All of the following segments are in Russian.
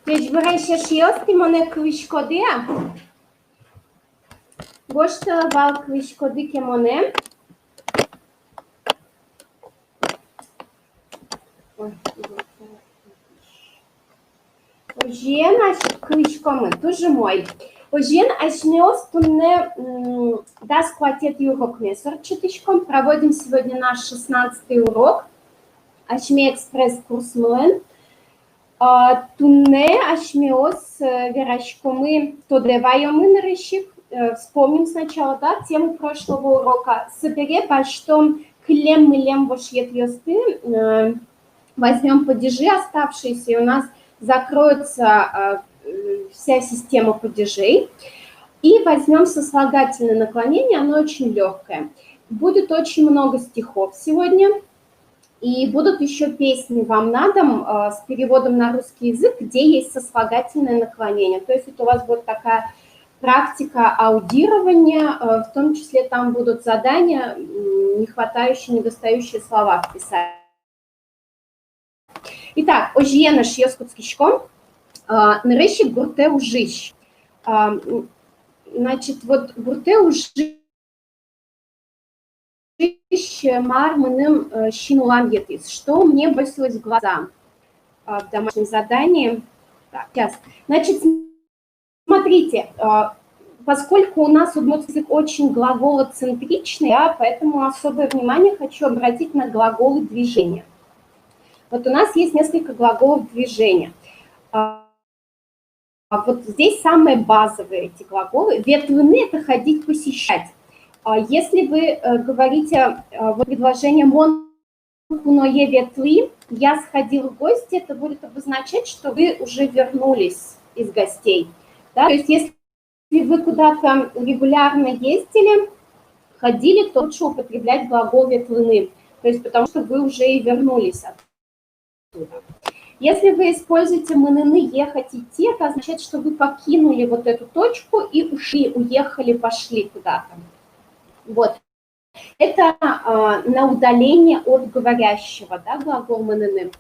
Deci vreau timone kvișcodea. Gosta val kvișcodi kemone. Ожен аж квишкомы, тоже мой. Ожен аж неос тунне да скватет урок мессер читышком. Проводим сегодня наш 16-й урок. Ашме экспресс-курс млен. Тунне ашмеос верашкомы тодевайомы нарышик. Вспомним сначала, да, тему прошлого урока. Собере большом клем-мылем вошьет ёсты. Возьмем падежи оставшиеся, и у нас закроется вся система падежей. И возьмем сослагательное наклонение, оно очень легкое. Будет очень много стихов сегодня. И будут еще песни вам на дом с переводом на русский язык, где есть сослагательное наклонение. То есть это у вас будет такая практика аудирования, в том числе там будут задания, не хватающие, недостающие слова вписать. Итак, ожена шьёскутскишком, нарещик гурте ужищ. Значит, вот гурте ужищ марманым щинулам етис. Что мне бросилось в глаза в домашнем задании? Так, сейчас. Значит, смотрите, поскольку у нас удмуртский язык очень глаголоцентричный, да, поэтому особое внимание хочу обратить на глаголы движения. Вот у нас есть несколько глаголов движения. Вот здесь самые базовые эти глаголы. Ветвны – это ходить, посещать. Если вы говорите вот предложение «мон куное ветвы», «я сходил в гости», это будет обозначать, что вы уже вернулись из гостей. Да? То есть если вы куда-то регулярно ездили, ходили, то лучше употреблять глагол «ветвны», то есть потому что вы уже и вернулись оттуда. Если вы используете «мыныны», «ехать», «идти», это означает, что вы покинули вот эту точку и ушли, уехали, пошли куда-то. Вот. Это на удаление от говорящего, да, глагол «мыныны».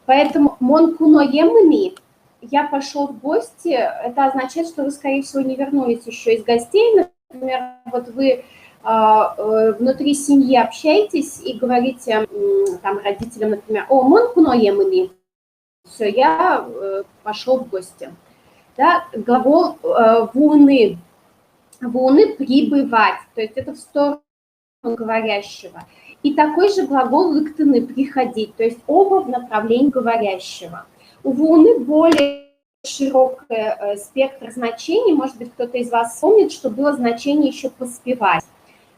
Поэтому «мон куное мыни», «я пошел в гости», это означает, что вы, скорее всего, не вернулись еще из гостей. Например, вот вы внутри семьи общаетесь и говорите там родителям, например, «О, мон куное мыни», все, я пошел в гости. Да? Глагол «вуны», «вуны» – прибывать, то есть это в сторону говорящего. И такой же глагол «лыктыны» – приходить, то есть оба в направлении говорящего. У «вуны» более широкий спектр значений, может быть, кто-то из вас помнит, что было значение еще «поспевать».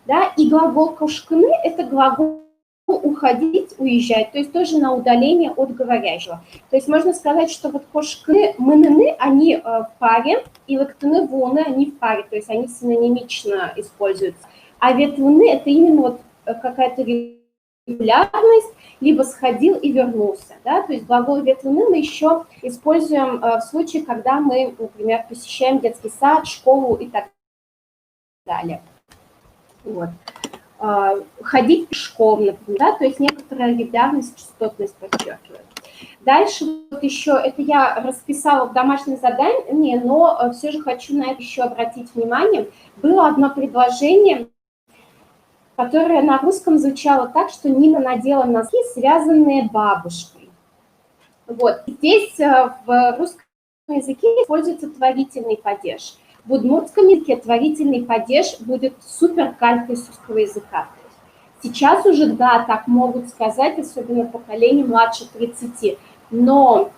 Да? И глагол «кошкыны» – это глагол уходить, уезжать, то есть тоже на удаление от говорящего. То есть можно сказать, что вот кошкыны, мыныны, они в паре, и лыктыны, вуны, они в паре, то есть они синонимично используются. А ветвны – это именно вот какая-то регулярность, либо сходил и вернулся. Да? То есть глагол ветвны мы еще используем в случае, когда мы, например, посещаем детский сад, школу и так далее. Вот. Ходить пешком, например, да, то есть некоторая регулярность, частотность подчеркивает. Дальше вот еще, это я расписала в домашнем задании, но все же хочу на это еще обратить внимание. Было одно предложение, которое на русском звучало так, что Нина надела носки, связанные бабушкой. Вот. Здесь в русском языке используется творительный падеж. В удмуртском языке творительный падеж будет суперкалькой с русского языка. Сейчас уже, да, так могут сказать, особенно поколение младше 30, но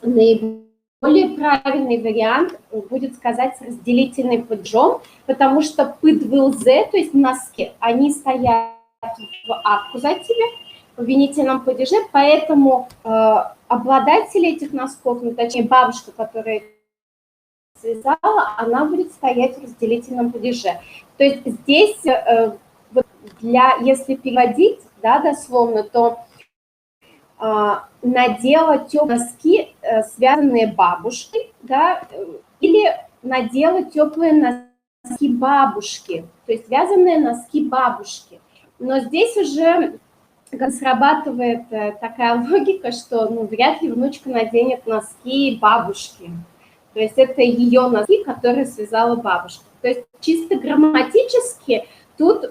наиболее правильный вариант будет сказать с разделительным падежом, потому что пыдвылзе, то есть носки, они стоят в аккузативе, в винительном падеже, поэтому обладатель этих носков, ну, точнее бабушка, которая связала, она будет стоять в разделительном падеже. То есть здесь, вот если переводить, да, дословно, то надела теплые носки, связанные бабушкой, да, или надела теплые носки бабушки, то есть вязаные носки бабушки. Но здесь уже срабатывает такая логика, что ну, вряд ли внучка наденет носки бабушки. То есть это ее носки, которые связала бабушка. То есть чисто грамматически тут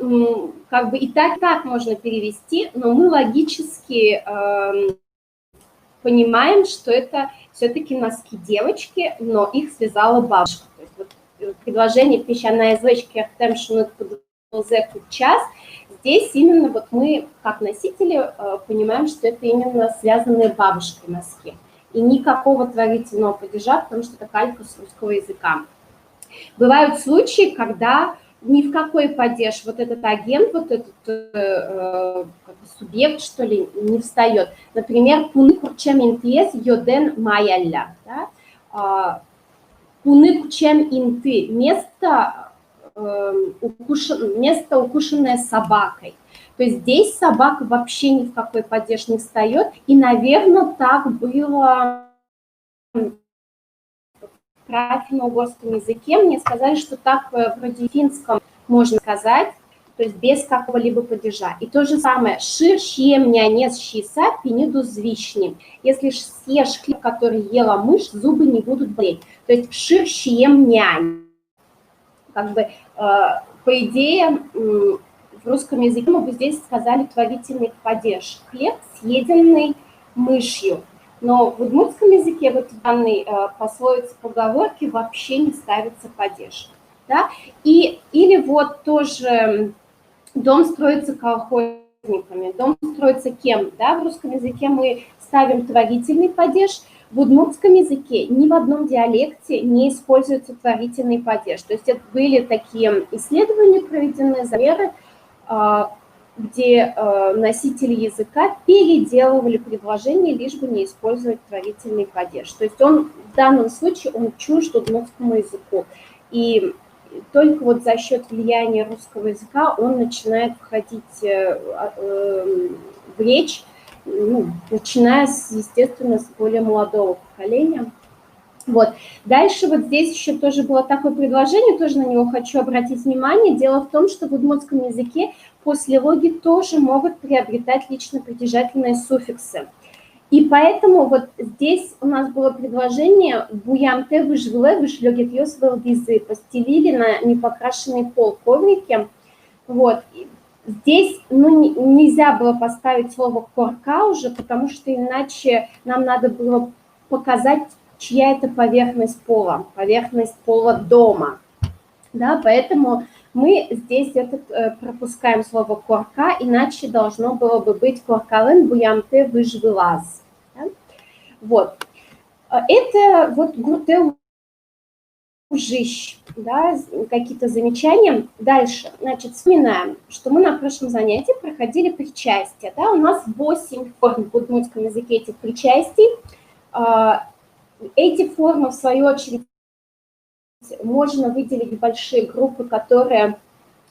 как бы и так можно перевести, но мы логически понимаем, что это все-таки носки девочки, но их связала бабушка. То есть вот предложение «песчаная звечка ахтемшинут подозеку час», здесь именно вот мы, как носители, понимаем, что это именно связанные бабушкой носки. И никакого творительного падежа, потому что это калька с русского языка. Бывают случаи, когда ни в какой падеж вот этот агент, вот этот субъект, что ли, не встает. Например, «пуны курчем интиес йоден майалля». «Пуны курчем инты» – место, укушенное собакой. То есть здесь собака вообще ни в какой падеж не встает. И, наверное, так было в финно-угорском языке. Мне сказали, что так вроде в финском можно сказать, то есть без какого-либо падежа. И то же самое «шир щемня не щиса пениду звишни». Если съешь хлеб, который ела мышь, зубы не будут болеть. То есть «шир щемня». Как бы, по идее, в русском языке мы бы здесь сказали творительный падеж. Хлеб, съеденный мышью. Но в удмуртском языке вот в данной пословице поговорки вообще не ставится падеж. Да? Или вот тоже дом строится колхозниками, дом строится кем? Да? В русском языке мы ставим творительный падеж, в удмуртском языке ни в одном диалекте не используется творительный падеж. То есть это были такие исследования, проведенные, замеры, где носители языка переделывали предложения, лишь бы не использовать творительный падеж. То есть он в данном случае он чужд удмуртскому языку. И только вот за счет влияния русского языка он начинает входить в речь, ну, начиная, естественно, с более молодого поколения. Вот. Дальше вот здесь еще тоже было такое предложение, тоже на него хочу обратить внимание. Дело в том, что в удмуртском языке после логи тоже могут приобретать лично-притяжательные суффиксы. И поэтому вот здесь у нас было предложение «буямте выжвле вышлёгет ёсвел визы», постелили на непокрашенный пол коврики. Вот. Здесь нельзя было поставить слово «корка» уже, потому что иначе нам надо было показать, чья это поверхность пола дома. Да, поэтому мы здесь пропускаем слово «корка», иначе должно было бы быть «коркален буямте выжвелаз». Да? Вот. Это вот гурте ужищ, да, какие-то замечания. Дальше, значит, вспоминаем, что мы на прошлом занятии проходили причастие. Да? У нас 8 форм в удмуртском языке этих причастий. Эти формы, в свою очередь, можно выделить большие группы, которые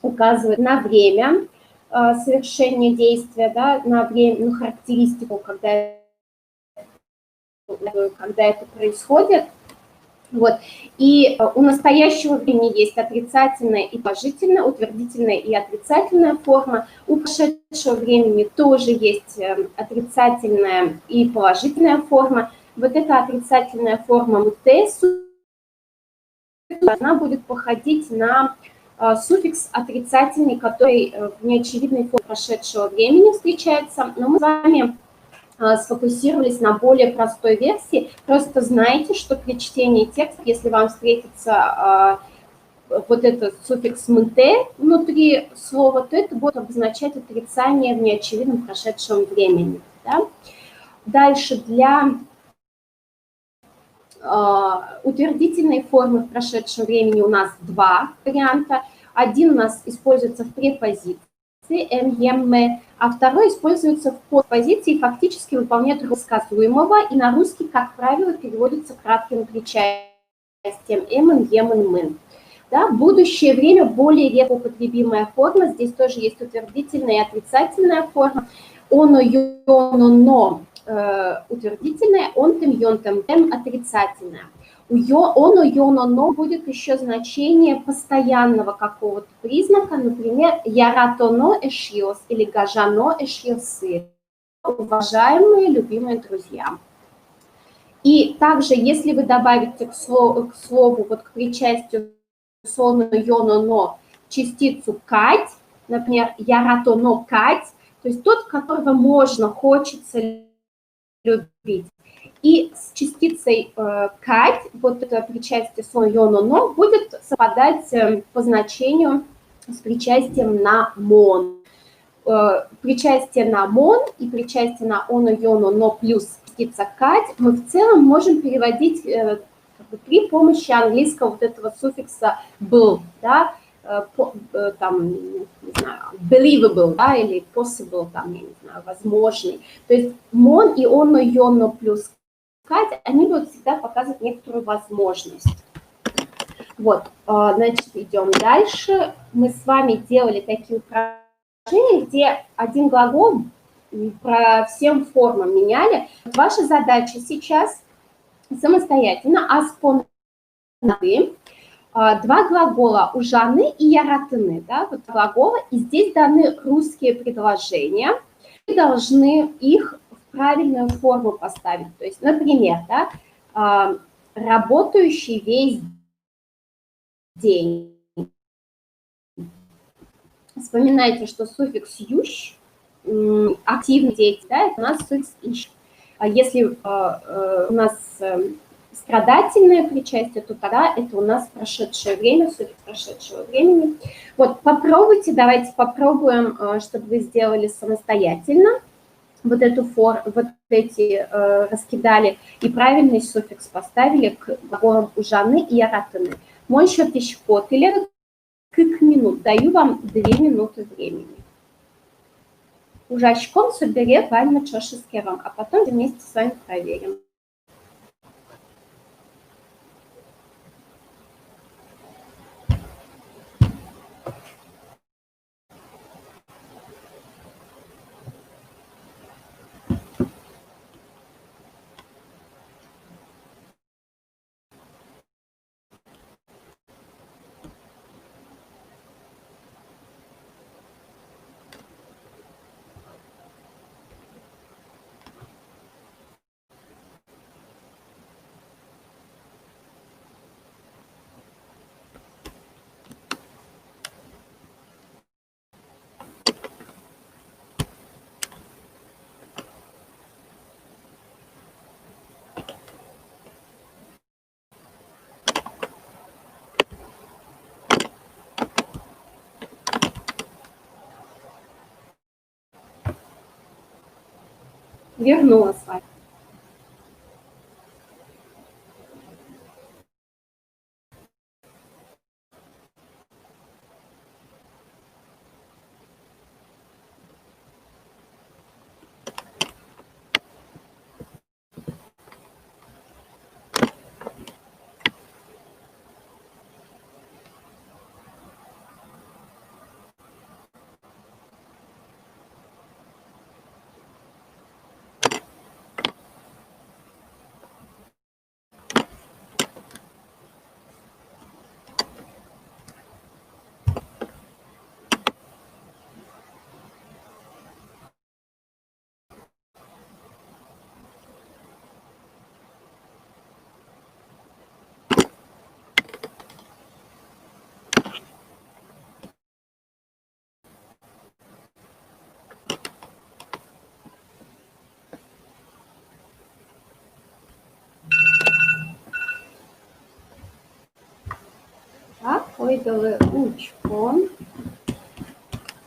указывают на время совершения действия, да, на время, на характеристику, когда это происходит. Вот. И у настоящего времени есть отрицательная и положительная, утвердительная и отрицательная форма. У прошедшего времени тоже есть отрицательная и положительная форма. Вот эта отрицательная форма мтесу, она будет походить на суффикс отрицательный, который в неочевидной форме прошедшего времени встречается. Но мы с вами сфокусировались на более простой версии. Просто знайте, что при чтении текста, если вам встретится вот этот суффикс «мте» внутри слова, то это будет обозначать отрицание в неочевидном прошедшем времени. Да? Дальше для утвердительной формы в прошедшем времени у нас два варианта. Один у нас используется в препозиции, а второй используется в постпозиции и фактически выполняет роль сказуемого, и на русский, как правило, переводится кратким причастием «эмен», «емен», «мын». Да, будущее время более редко употребимая форма, здесь тоже есть утвердительная и отрицательная форма. «Оно», «йоно», «но» утвердительная, «онтем», «йонтем», «тем» отрицательная. но будет еще значение постоянного какого-то признака, например, яратоно эшиос или гажано эшиосы, уважаемые, любимые друзья. И также, если вы добавите к слову вот к причастию соно, йоно, но частицу кать, например, яратоно кать, то есть тот, которого можно, хочется любить. И с частицей кать, вот это причастие сон, йоно, но будет совпадать по значению с причастием на мон. Причастие на мон и причастие на оно, йоно, но плюс частица кать мы в целом можем переводить при помощи английского вот этого суффикса был, да, там, не знаю, believable, да, или possible, там, я не знаю, возможный. То есть мон и оно, йоно плюс кать, они будут всегда показывать некоторую возможность. Вот, значит, идем дальше. Мы с вами делали такие упражнения, где один глагол по всем формам меняли. Ваша задача сейчас самостоятельно аспонады, два глагола ужаны и яратыны, да, вот глагола, и здесь даны русские предложения, вы должны их в правильную форму поставить. То есть, например, да, работающий весь день. Вспоминайте, что суффикс «ющ», активный деятель, да, это у нас суффикс «ищ». А если у нас страдательное причастие, то тогда это у нас прошедшее время, суффикс прошедшего времени. Вот попробуйте, давайте попробуем, чтобы вы сделали самостоятельно. Вот эти раскидали и правильный суффикс поставили к глаголам ужаны и яратыны. Мой счет еще код или минут. Даю вам 2 минуты времени. Ужашком собере вально чашескером, а потом вместе с вами проверим. Вернула с вами. Ойдалы учком,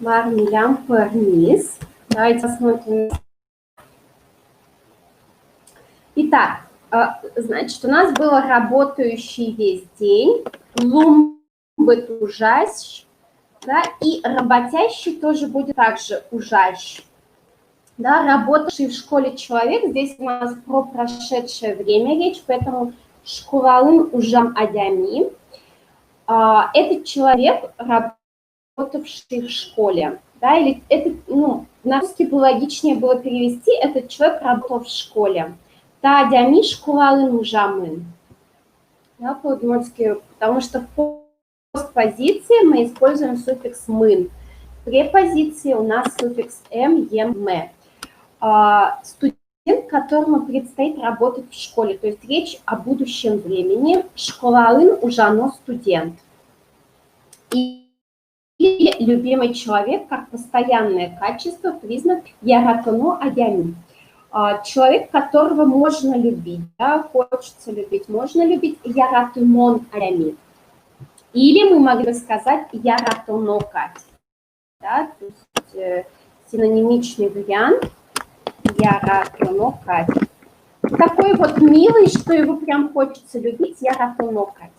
мармилям парниз. Давайте посмотрим. Итак, значит, у нас было работающий весь день, лумбет ужащ, да, и работящий тоже будет также ужащ. Да, работавший в школе человек, здесь у нас про прошедшее время речь, поэтому школалым ужам адями. Этот человек, работавший в школе, да, или это, ну, на русский бы логичнее было перевести, этот человек работал в школе. Та адями школалым ужамын. да, по-удмуртски, потому что в постпозиции мы используем суффикс «мын». В препозиции у нас суффикс «м», «ем», «ме». Студент, которому предстоит работать в школе, то есть речь о будущем времени, школаын ужано студент. Или любимый человек как постоянное качество, признак яратоно адями. Человек, которого можно любить, да, хочется любить, можно любить яратумон адями. Или мы могли бы сказать яратоно кать. Да, то есть синонимичный вариант яратоно кать. Такой вот милый, что его прям хочется любить, яратоно кать.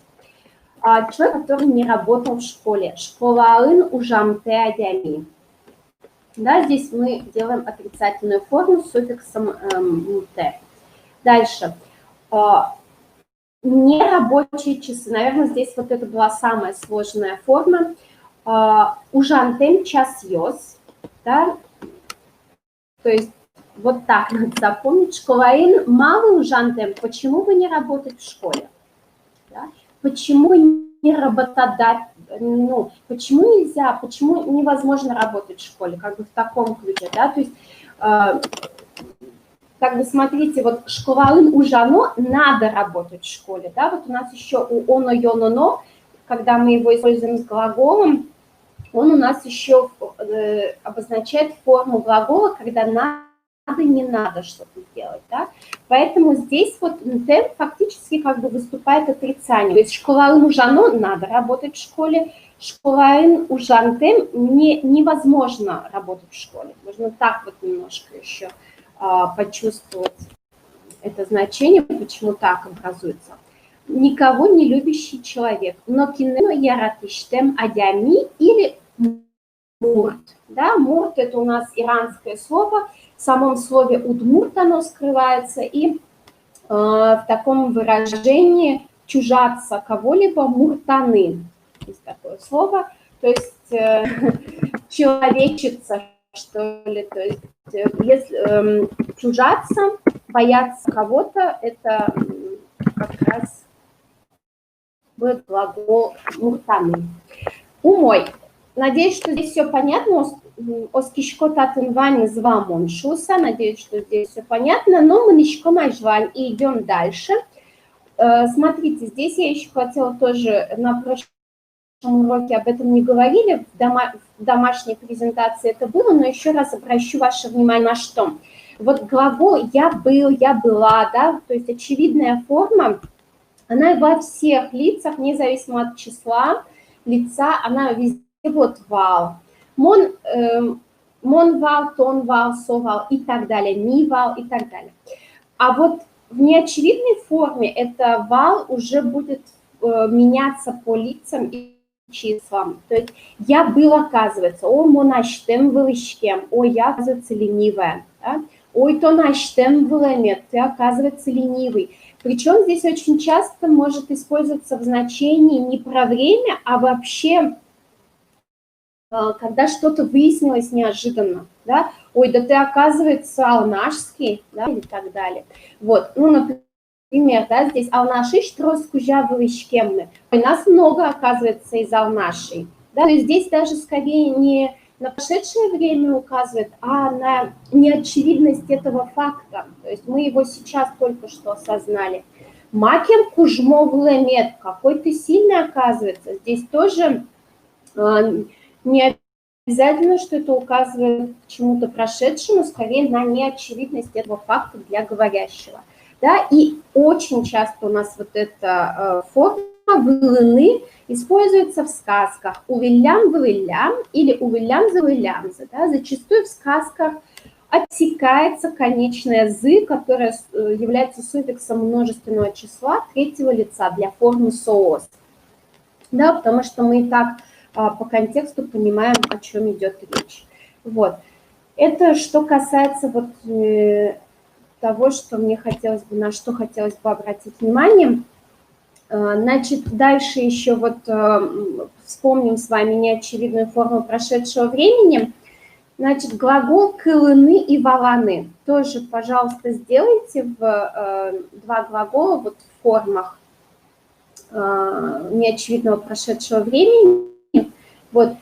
Человек, который не работал в школе. Школаын ужамте адями. Да, здесь мы делаем отрицательную форму с суффиксом «т». Дальше. Нерабочие часы. Наверное, здесь вот это была самая сложная форма. Ужантем час йос. Да? То есть вот так надо запомнить. Школаин малый ужантем. Почему вы не работаете в школе? Да? Почему не работодатель? Ну, почему нельзя, почему невозможно работать в школе, как бы в таком ключе, да, то есть, как бы смотрите, вот школаын ужано, надо работать в школе, да, вот у нас еще у оно, йоно, но, когда мы его используем с глаголом, он у нас еще обозначает форму глагола, когда надо, не надо что-то делать, да, поэтому здесь вот «т» фактически как бы выступает отрицание, то есть школаын ужано, надо работать в школе, школаын ужантем невозможно работать в школе, можно так вот немножко еще почувствовать это значение, почему так образуется. Никого не любящий человек, но кинено яратиштем адями или мурт, да, мурт это у нас иранское слово, в самом слове удмурт оно скрывается, и в таком выражении чужаться кого-либо муртаны, есть такое слово, то есть человечиться, что ли, то есть если чужаться, бояться кого-то, это как раз будет глагол муртаны. Умой. Надеюсь, что здесь все понятно. Оскишко татынвань звамон шуса. Надеюсь, что здесь все понятно. Но мы ничко майжвань и идем дальше. Смотрите, здесь я еще хотела тоже на прошлом уроке об этом не говорили, в домашней презентации это было, но еще раз обращу ваше внимание на что. Вот глагол «я был», «я была», да, то есть очевидная форма, она во всех лицах, независимо от числа лица, она везде вот вал. Мон вал, тон вал, со вал и так далее, ми вал и так далее. А вот в неочевидной форме это вал уже будет меняться по лицам и числам. То есть я был, оказывается, о, монаштем вылышкем, о, я, оказывается, ленивая. Да? Ой, то наштем вылемет, ты, оказывается, ленивый. Причем здесь очень часто может использоваться в значении не про время, а вообще, когда что-то выяснилось неожиданно. Да? Ой, да ты, оказывается, алнашский, да, и так далее. Вот, ну, например, да, здесь алнаши штрос-кужа вылышкемны. Ой, нас много, оказывается, из алнашей. Да? То есть здесь даже скорее не на прошедшее время указывает, а на неочевидность этого факта. То есть мы его сейчас только что осознали. Макер кужмо влемет, какой ты сильный, оказывается. Здесь тоже не обязательно, что это указывает к чему-то прошедшему, скорее на неочевидность этого факта для говорящего. Да? И очень часто у нас вот эта форма вылыны используется в сказках увиллям-вылылям или увиллям-завылямзы. Да? Зачастую в сказках отсекается конечное «зы», которое является суффиксом множественного числа третьего лица для формы «соос». Да, потому что мы и так по контексту понимаем, о чем идет речь. Вот. Это что касается вот того, что мне хотелось бы, на что хотелось бы обратить внимание. Значит, дальше еще вот вспомним с вами неочевидную форму прошедшего времени. Значит, глагол «кылыны» и «валаны». Тоже, пожалуйста, сделайте два глагола вот в формах неочевидного прошедшего времени. Вот.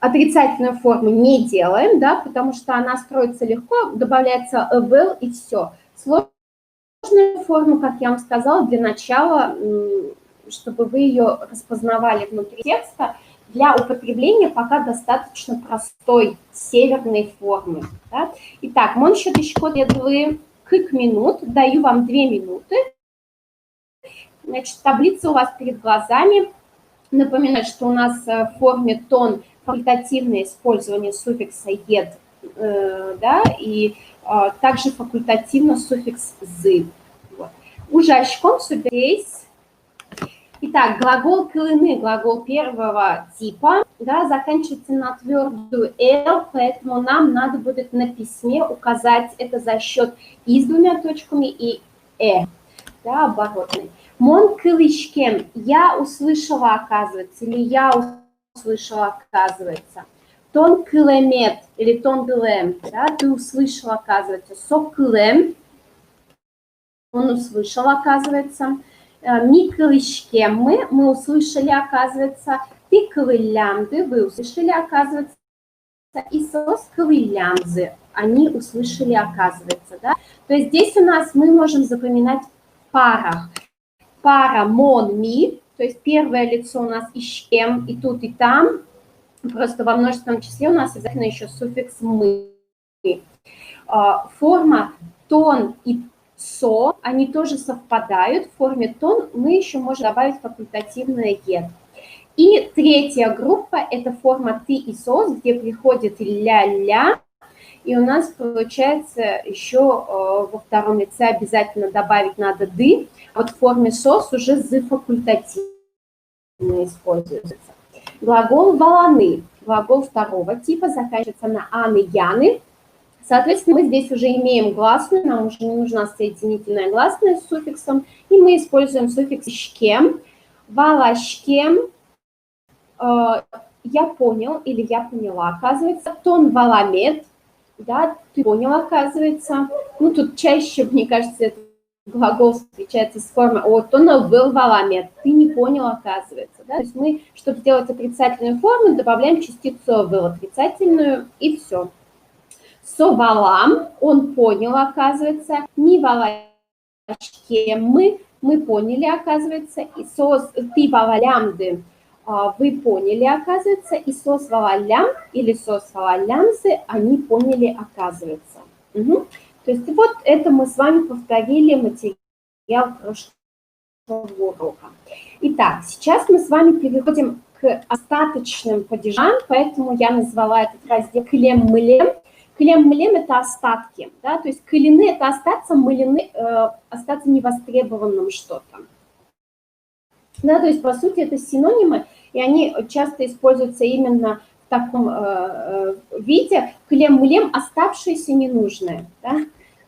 Отрицательную форму не делаем, да, потому что она строится легко, добавляется a will и все. Сложную форму, как я вам сказала, для начала, чтобы вы ее распознавали внутри текста, для употребления пока достаточно простой северной формы. Да. Итак, мон ще дышкодедвы кык минут, даю вам 2 минуты. Значит, таблица у вас перед глазами. Напоминаю, что у нас в форме тон факультативное использование суффикса «ед», да, и также факультативно суффикс «зы». Вот. Ужашком соберись. Итак, глагол «кылыны», глагол первого типа, да, заканчивается на твердую «л», поэтому нам надо будет на письме указать это за счет «и» с 2 точками и «э», да, оборотный. Мон кылышкем, я услышала, оказывается, или я услышала, оказывается. Тон кылемет или тон кылем, да, ты услышал, оказывается. Со кылем, он услышал, оказывается. Ми кылышкем мы услышали, оказывается. Ты кылылямды, вы услышали, оказывается. И сос кылылямзы, они услышали, оказывается, да. То есть здесь у нас мы можем запоминать в парах. Пара мон, ми, то есть первое лицо у нас ищем и тут, и там. Просто во множественном числе у нас обязательно еще суффикс мы. Форма тон и со, они тоже совпадают. В форме тон мы еще можем добавить факультативное ед. И третья группа – это форма ты и сос, где приходит ля-ля. И у нас получается еще во втором лице обязательно добавить надо ды. Вот в форме сос уже зы факультативно используется. Глагол валаны. Глагол второго типа заканчивается на аны, яны. Соответственно, мы здесь уже имеем гласную, нам уже не нужна соединительная гласная с суффиксом. И мы используем суффикс шкем. Валашкем. Я понял или я поняла, оказывается. Тон валамет. Да, ты понял, оказывается. Ну, тут чаще, мне кажется, этот глагол встречается с формой «от он был валамет». Ты не понял, оказывается. Да? То есть мы, чтобы сделать отрицательную форму, добавляем частицу «был» отрицательную, и все. Со валам, он понял, оказывается. Ми валашке, мы поняли, оказывается. И со ты валалямды. Вы поняли, оказывается, и сос валалям или сос валалямсы они поняли, оказывается. Угу. То есть вот это мы с вами повторили материал прошлого урока. Итак, сейчас мы с вами переходим к остаточным падежам, поэтому я назвала этот раздел клем-мылем. Клем-мылем – это остатки, да, то есть кылины – это остаться, мылены, остаться невостребованным что-то. Да, то есть, по сути, это синонимы, и они часто используются именно в таком виде. Клем-млем – оставшиеся ненужные, да,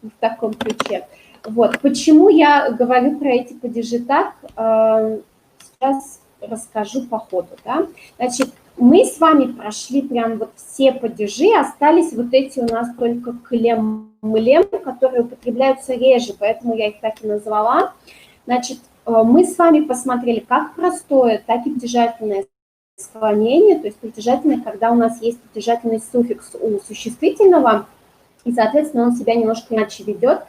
в таком ключе. Вот. Почему я говорю про эти падежи так, сейчас расскажу по ходу. Да. Значит, мы с вами прошли прям вот все падежи, остались вот эти у нас только клем-млем, которые употребляются реже, поэтому я их так и назвала. Значит, мы с вами посмотрели как простое, так и притяжательное склонение, то есть притяжательное, когда у нас есть притяжательный суффикс у существительного, и, соответственно, он себя немножко иначе ведет.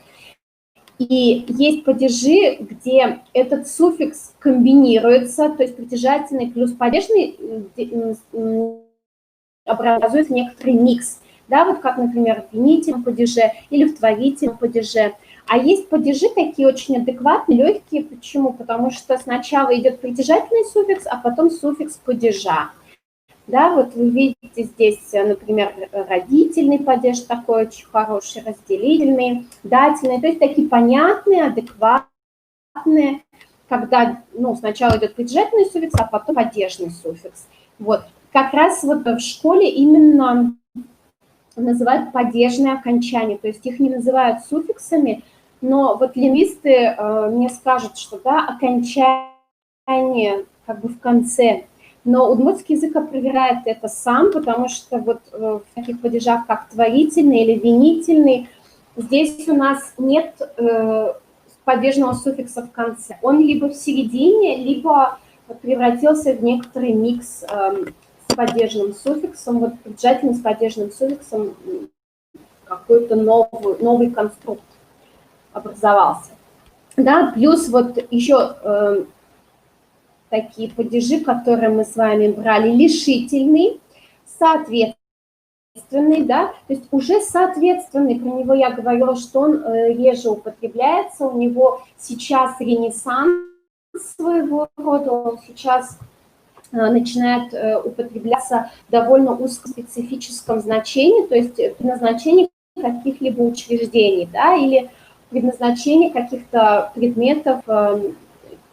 И есть падежи, где этот суффикс комбинируется, то есть притяжательный плюс падежный образует некоторый микс. Да, вот как, например, в винительном падеже или в творительном падеже. А есть падежи такие очень адекватные, легкие. Почему? Потому что сначала идет притяжательный суффикс, а потом суффикс падежа. Да, вот вы видите здесь, например, родительный падеж такой очень хороший, разделительный, дательный. То есть такие понятные, адекватные, когда сначала идет притяжательный суффикс, а потом падежный суффикс. Вот. Как раз вот в школе именно называют падежные окончания, то есть их не называют суффиксами, но вот лингвисты мне скажут, что да, окончание как бы в конце, но удмуртский язык опровергает это сам, потому что вот в таких падежах, как творительный или винительный, здесь у нас нет падежного суффикса в конце. Он либо в середине, либо превратился в некоторый микс с падежным суффиксом, вот причастный с падежным суффиксом какой-то новый конструкт образовался. Да, плюс вот еще такие падежи, которые мы с вами брали, лишительный, соответственный, да, то есть уже соответственный, про него я говорила, что он реже употребляется, у него сейчас ренессанс своего рода, он сейчас начинает употребляться в довольно узкоспецифическом значении, то есть предназначение каких-либо учреждений, да, или предназначение каких-то предметов,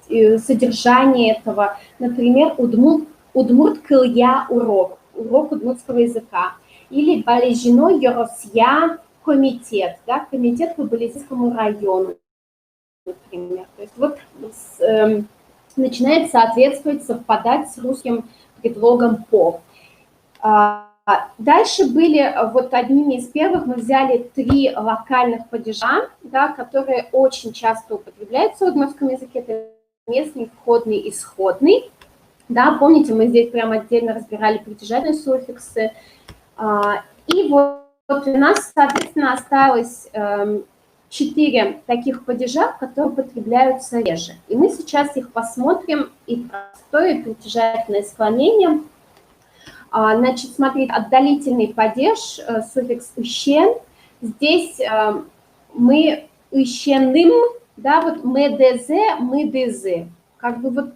содержание этого. Например, удмурт кылья урок удмуртского языка. Или балежино Yorosya комитет, да, комитет по Балезийскому району, например. То есть вот начинает соответствовать, совпадать с русским предлогом «по». Дальше были, вот одними из первых мы взяли 3 локальных падежа, да, которые очень часто употребляются в удмуртском языке. Это местный, входный, исходный. Да, помните, мы здесь прям отдельно разбирали притяжательные суффиксы. И вот у нас, соответственно, осталось 4 таких падежа, которые употребляются реже. И мы сейчас их посмотрим, и простое, и притяжательное склонение. Значит, смотрите, отдалительный падеж, суффикс «ущен». Здесь мы «ущеным», да, вот «медезе», «мыдезе». Как бы вот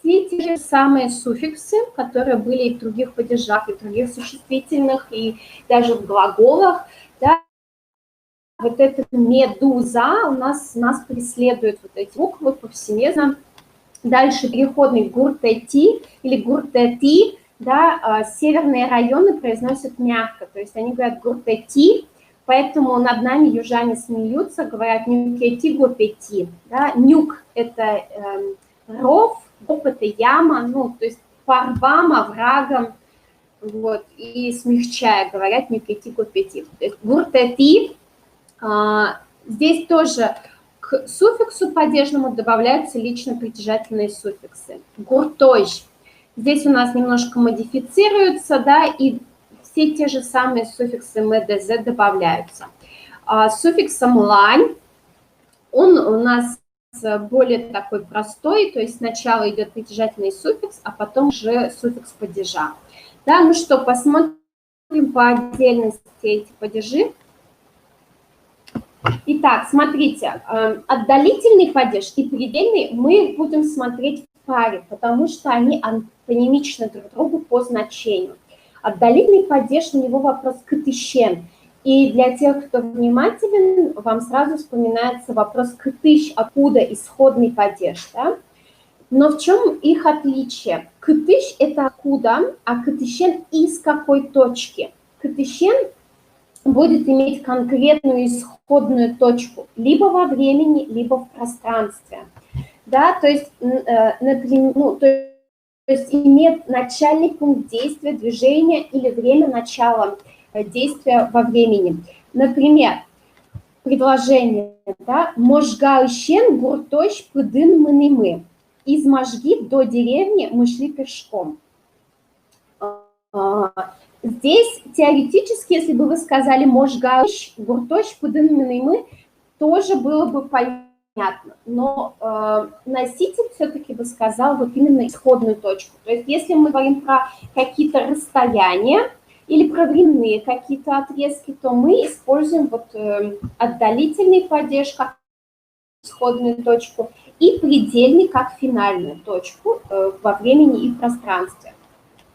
все те же самые суффиксы, которые были и в других падежах, и в других существительных, и даже в глаголах, да. Вот этот «медуза» у нас преследует вот эти буквы повсеместно. Дальше переходный «гуртети» или «гуртети», да, северные районы произносят мягко, то есть они говорят «гуртети», поэтому над нами южане смеются, говорят «нюкети гопети». Да. Нюк – это ров, гоп – это яма, ну, то есть по рвам, оврагам, вот, и смягчая говорят «нюкети гопети». То есть «гуртети». Здесь тоже к суффиксу падежному добавляются лично притяжательные суффиксы. Гуртойш. Здесь у нас немножко модифицируются, да, и все те же самые суффиксы МДЗ добавляются. Суффиксом лань, он у нас более такой простой, то есть сначала идет притяжательный суффикс, а потом уже суффикс падежа. Да, ну что, посмотрим по отдельности эти падежи. Итак, смотрите, отдалительный падеж и предельный мы будем смотреть в паре, потому что они антонимичны друг другу по значению. Отдалительный падеж, у него вопрос «кытыщен». И для тех, кто внимателен, вам сразу вспоминается вопрос «кытыщ», откуда исходный падеж. Да? Но в чем их отличие? Кытыщ – это откуда, а кытыщен – из какой точки. Кытыщен будет иметь конкретную исходную точку либо во времени, либо в пространстве. Да, то есть, например, то есть имеет начальный пункт действия, движения или время начала действия во времени. Например, предложение, да, «Можгаущен гуртощ пыдын мыными». Из Можги до деревни мы шли пешком. Здесь теоретически, если бы вы сказали «Можгаущ гуртощ пыдын мыными», тоже было бы понятно, но носитель все-таки бы сказал вот именно исходную точку. То есть если мы говорим про какие-то расстояния или про временные какие-то отрезки, то мы используем вот отдалительный падеж как исходную точку и предельный как финальную точку во времени и в пространстве.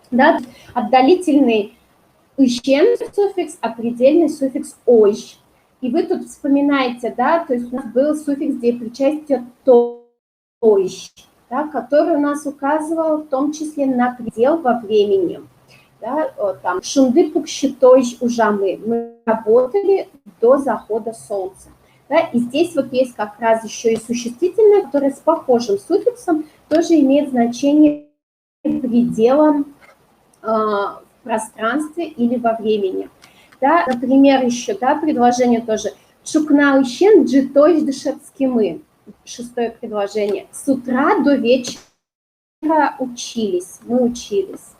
Да? Отдалительный «ищен» суффикс, а предельный суффикс «ощ». И вы тут вспоминаете, да, то есть у нас был суффикс, где причастие «тощ», да, который у нас указывал в том числе на предел во времени. Да, там «шунды пукщитойш ужамы». Мы работали до захода солнца. Да, и здесь вот есть как раз еще и существительное, которое с похожим суффиксом тоже имеет значение предела в пространстве или во времени. Да, например, еще, да, предложение тоже Чукнаущен джиточ дышецкимы. Шестое предложение. С утра до вечера учились, мы учились.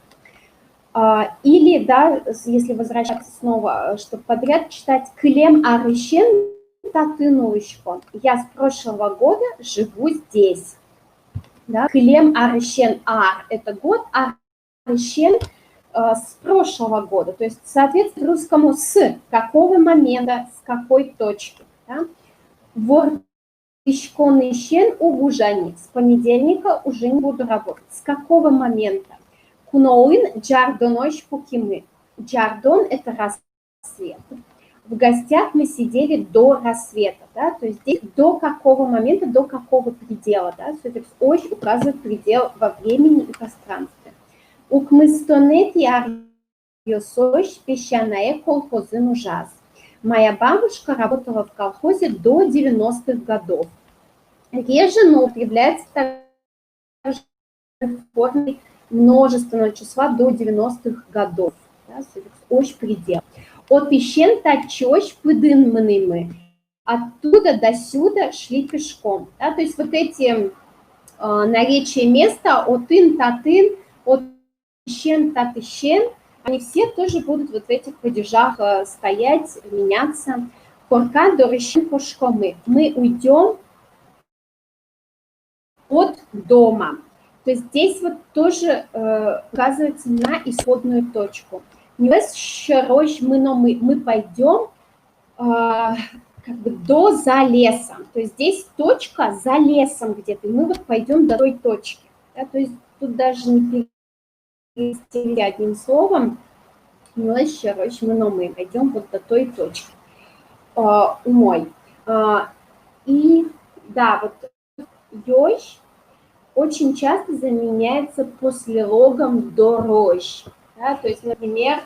Или, да, если возвращаться снова, чтобы подряд читать, клем арыщен татынующко. Я с прошлого года живу здесь. Да? Клем арыщен ар – это год, арыщен с прошлого года. То есть, соответственно, русскому с какого момента, с какой точки. Да? Вордышконыщен угужани. С понедельника уже не буду работать. С какого момента? Куноуин джардонош пукимы. Джардон – это рассвет. В гостях мы сидели до рассвета, да, то есть здесь до какого момента, до какого предела, да, суффикс «ощ» указывает предел во времени и пространстве. Укмыстонети арьосощ песчаная колхозын ужас. Моя бабушка работала в колхозе до 90-х годов. Реже, но употребляется также в форме множественного числа до 90-х годов. Да, суффикс «ощ» предел. Опищен тачощ пыдынманимы. Оттуда до сюда шли пешком. Да, то есть вот эти наречия места отын, татын, опищен, татыщен, они все тоже будут вот в этих падежах стоять, меняться. Корка дорыщен пошкомы. Мы уйдем от дома. То есть здесь вот тоже указывается на исходную точку. Мы пойдем как бы до за лесом. То есть здесь точка за лесом где-то. И мы вот пойдем до той точки. Да, то есть тут даже не перевести одним словом. Мы пойдем вот до той точки. Умой. И да, вот ёж очень часто заменяется послелогом дорожь. Да, то есть, например,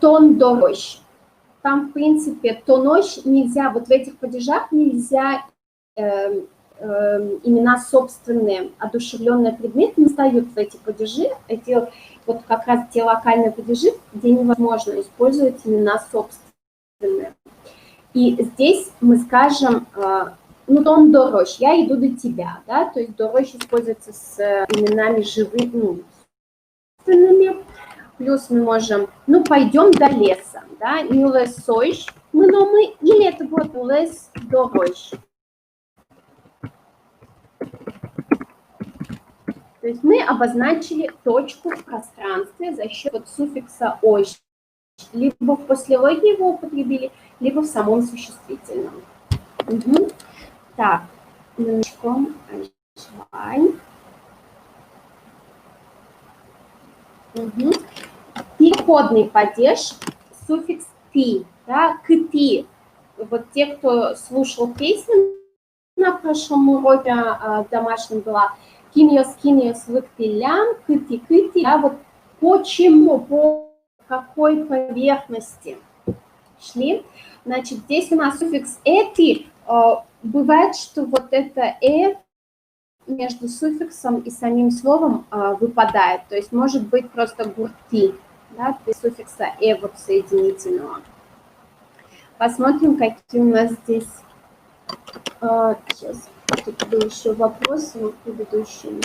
тон дорожь. Там, в принципе, тонощ нельзя, вот в этих падежах нельзя имена собственные, одушевленные предметы не встают в эти падежи. Эти вот как раз те локальные падежи, где невозможно использовать имена собственные. И здесь мы скажем, тон дорожь, я иду до тебя, да, то есть дорожь используется с именами живыми, собственными. Плюс мы можем, пойдем до леса, да, не лесойш, или это будет лес дорожь. То есть мы обозначили точку в пространстве за счет вот суффикса «ощ». Либо в послелоге его употребили, либо в самом существительном. Угу. Так, минуточку. Угу. Переходный падеж, суффикс «ты», да, «ты». Вот те, кто слушал песню на прошлом уроке домашнем была «Киньос выктилям», «кыти», да, вот почему, по какой поверхности шли. Значит, здесь у нас суффикс «эти». Бывает, что вот это между суффиксом и самим словом выпадает. То есть может быть просто гурти, да, без суффикса вот соединительного. Посмотрим, какие у нас здесь... Сейчас, тут был еще вопрос в предыдущем.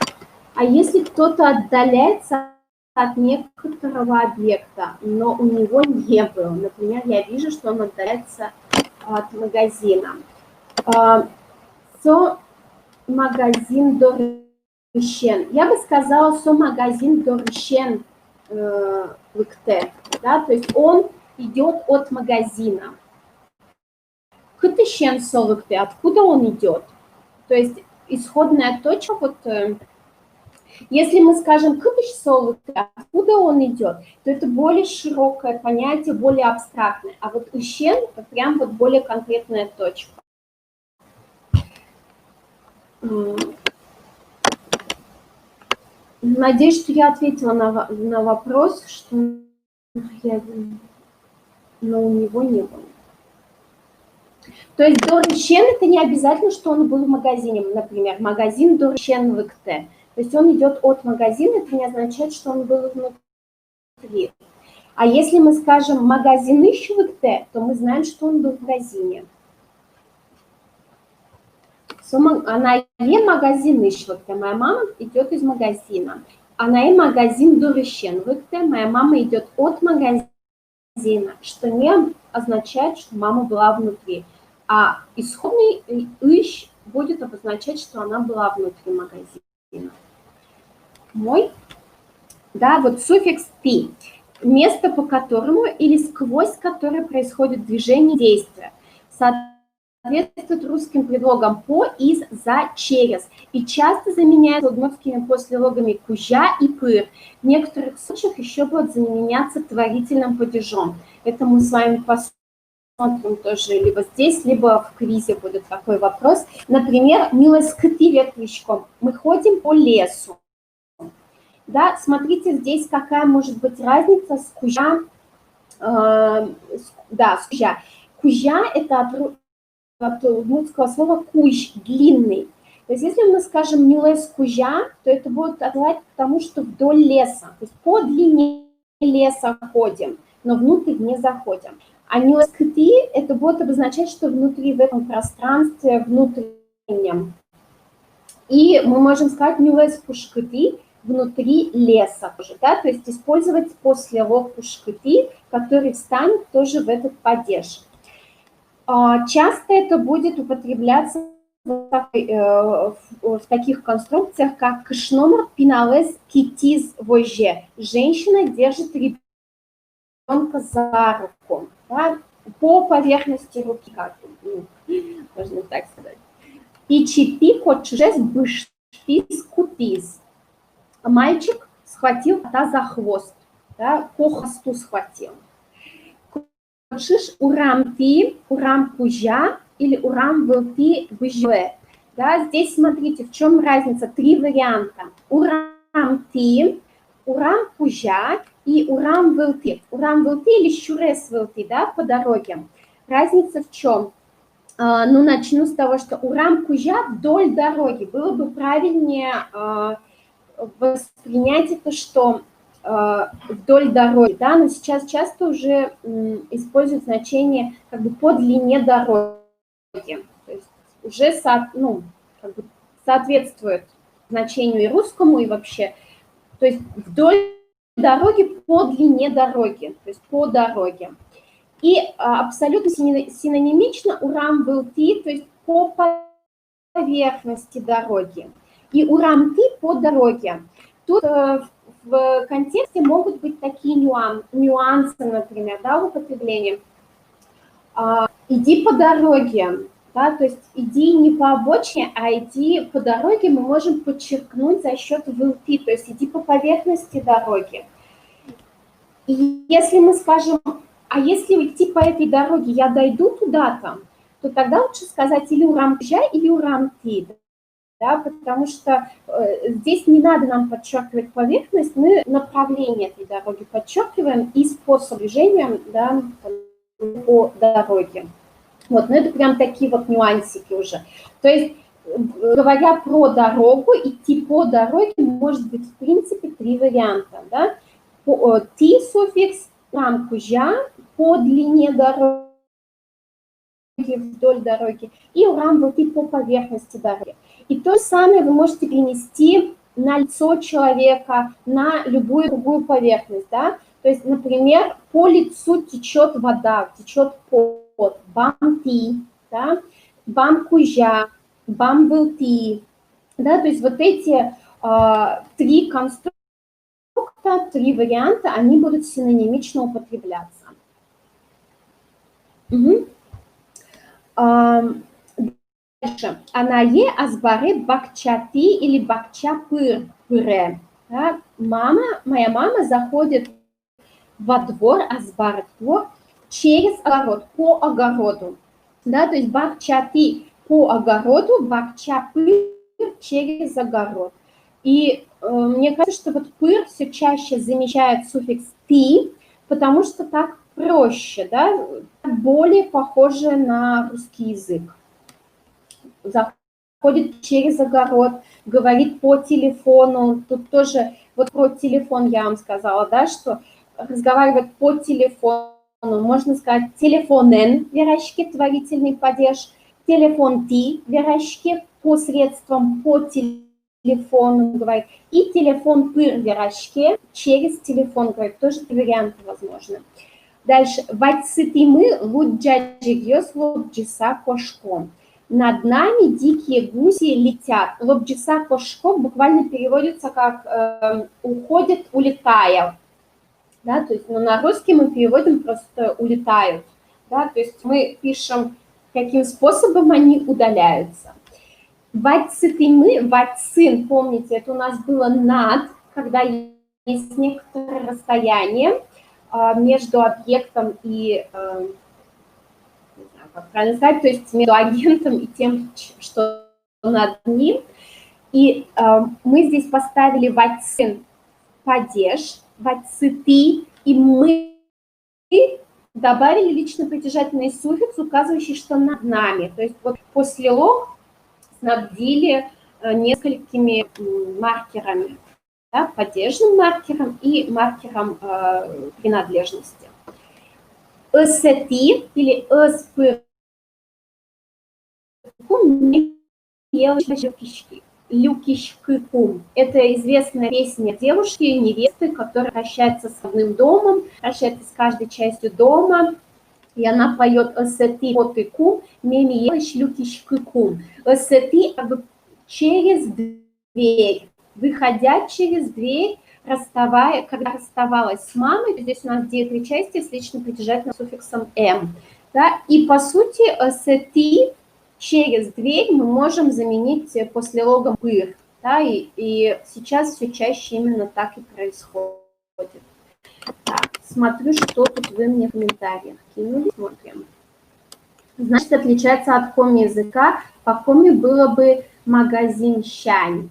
А если кто-то отдаляется от некоторого объекта, но у него не было, например, я вижу, что он отдаляется от магазина. Магазин дорищен. Я бы сказала, со магазин дорищен лыкте, да, то есть он идет от магазина. Кытыщен солыкте, откуда он идет? То есть исходная точка, вот если мы скажем кытыщ солыкте, откуда он идет, то это более широкое понятие, более абстрактное. А вот ищен – это прям вот более конкретная точка. Надеюсь, что я ответила на вопрос, что но у него не было. То есть дорищен – это не обязательно, что он был в магазине. Например, магазин дорищен лыкте. То есть он идет от магазина, это не означает, что он был внутри. А если мы скажем «магазин ищвыкте», то мы знаем, что он был в магазине. Она е магазин ищвыкте, моя мама идет из магазина. Она е магазин дурещенвыкте, моя мама идет от магазина, что не означает, что мама была внутри. А исходный «ищ» будет обозначать, что она была внутри магазина. Мой. Да, вот суффикс «ти». Место, по которому или сквозь которое происходит движение действия. Соответствует русским предлогам «по», «из», «за», «через». И часто заменяется удмуртскими послелогами «кужа» и «пыр». В некоторых случаях еще будут заменяться творительным падежом. Это мы с вами посмотрим тоже либо здесь, либо в квизе будет такой вопрос. Например, «милоскти ветричком». Мы ходим по лесу. Да, смотрите, здесь какая может быть разница с кужа. Да, с кужа. Кужа – это от удмуртского слова куж, длинный. То есть если мы скажем «милес кужа», то это будет отсылать к тому, что вдоль леса. То есть по длине леса ходим, но внутрь не заходим. А «милес кти» – это будет обозначать, что внутри в этом пространстве внутреннем. И мы можем сказать «милес пушкти», внутри леса тоже, да, то есть использовать послелог пушкти, который встанет тоже в этот падеж. Часто это будет употребляться в таких конструкциях, как кшномр пиналес китиз воже. Женщина держит ребенка за руку, да, по поверхности руки, как можно так сказать. И чипи кочжес быштис купиз. Мальчик схватил кота за хвост, да, по хвосту схватил. Кочиш урам ти, урам кужа или урам вылти выживе. Да, здесь смотрите, в чем разница, 3 варианта. Урам ти, урам кужа и урам вылти. Урам вылти или щурес вылти, да, по дороге. Разница в чем? Ну, начну с того, что урам кужа вдоль дороги. Было бы правильнее воспринять это, что вдоль дороги, да, но сейчас часто уже используют значение как бы по длине дороги, то есть уже как бы соответствует значению и русскому, и вообще, то есть вдоль дороги по длине дороги, то есть по дороге. И абсолютно синонимично урам вылти, то есть по поверхности дороги. И урам ти по дороге. Тут в контексте могут быть такие нюансы, например, да, в употреблении. Иди по дороге, да, то есть иди не по обочине, а иди по дороге мы можем подчеркнуть за счет вылти, то есть иди по поверхности дороги. И если мы скажем, а если идти по этой дороге, я дойду туда-то, то тогда лучше сказать или урам кужа, или урам ти. Да, потому что здесь не надо нам подчеркивать поверхность, мы направление этой дороги подчеркиваем и способ движения, да, по дороге. Вот, но это прям такие вот нюансики уже. То есть, говоря про дорогу, идти по дороге может быть, в принципе, 3 варианта. Да? Ти суффикс урам кужа по длине дороги, вдоль дороги, и урам вылти по поверхности дороги. И то же самое вы можете перенести на лицо человека, на любую другую поверхность, да, то есть, например, по лицу течет вода, течет пот, бам ти, да, бам кужа, бам вылти, да, то есть вот эти 3 конструкта, 3 варианта, они будут синонимично употребляться. Угу. Дальше. Анае азбаре бакчати или бакча-пыре. Да? Моя мама заходит во двор, азбар, двор, через огород, по огороду. Да? То есть бакчати по огороду, бакча-пыр через огород. И мне кажется, что вот пыр все чаще замечает суффикс ти, потому что так проще, да? Более похоже на русский язык. Заходит через огород, говорит по телефону. Тут тоже вот про телефон я вам сказала, да, что разговаривать по телефону, можно сказать телефонен, вирашки, творительный падеж, телефон ти, вирашки, посредством по телефону говорить, и телефон пыр, вирашки, через телефон говорить, тоже варианты возможны. Дальше, ватсытымы луджаджигьёс лобджиса кошком. Над нами дикие гуси летят. Лобджиса кошком буквально переводится как уходят, улетая. Да, то есть на русский мы переводим просто улетают. Да, то есть мы пишем, каким способом они удаляются. Ватсытымы, ватсын, помните, это у нас было над, когда есть некоторое расстояние между объектом и, не знаю, как правильно сказать, то есть между агентом и тем, что над ним. И мы здесь поставили ватсын падеж, ватсыты, и мы добавили лично притяжательный суффикс, указывающий, что над нами. То есть вот после лог снабдили несколькими маркерами. Да, падежным маркером и маркером принадлежности. Эсэти или эспы люкишкыкум. Это известная песня девушки, невесты, которая прощается с родным домом, прощается с каждой частью дома, и она поет эсэти потыкум, мемиелыш люкишкыкум. Эсэти как бы через дверь. Выходя через дверь, когда расставалась с мамой, здесь у нас три части с личным притяжательным суффиксом «м». Да? И по сути «сети» через дверь мы можем заменить после лога «пыр». Да? И сейчас все чаще именно так и происходит. Так, смотрю, что тут вы мне в комментариях кинули. Смотрим. Значит, отличается от коми-языка. По коми было бы магазин «щань».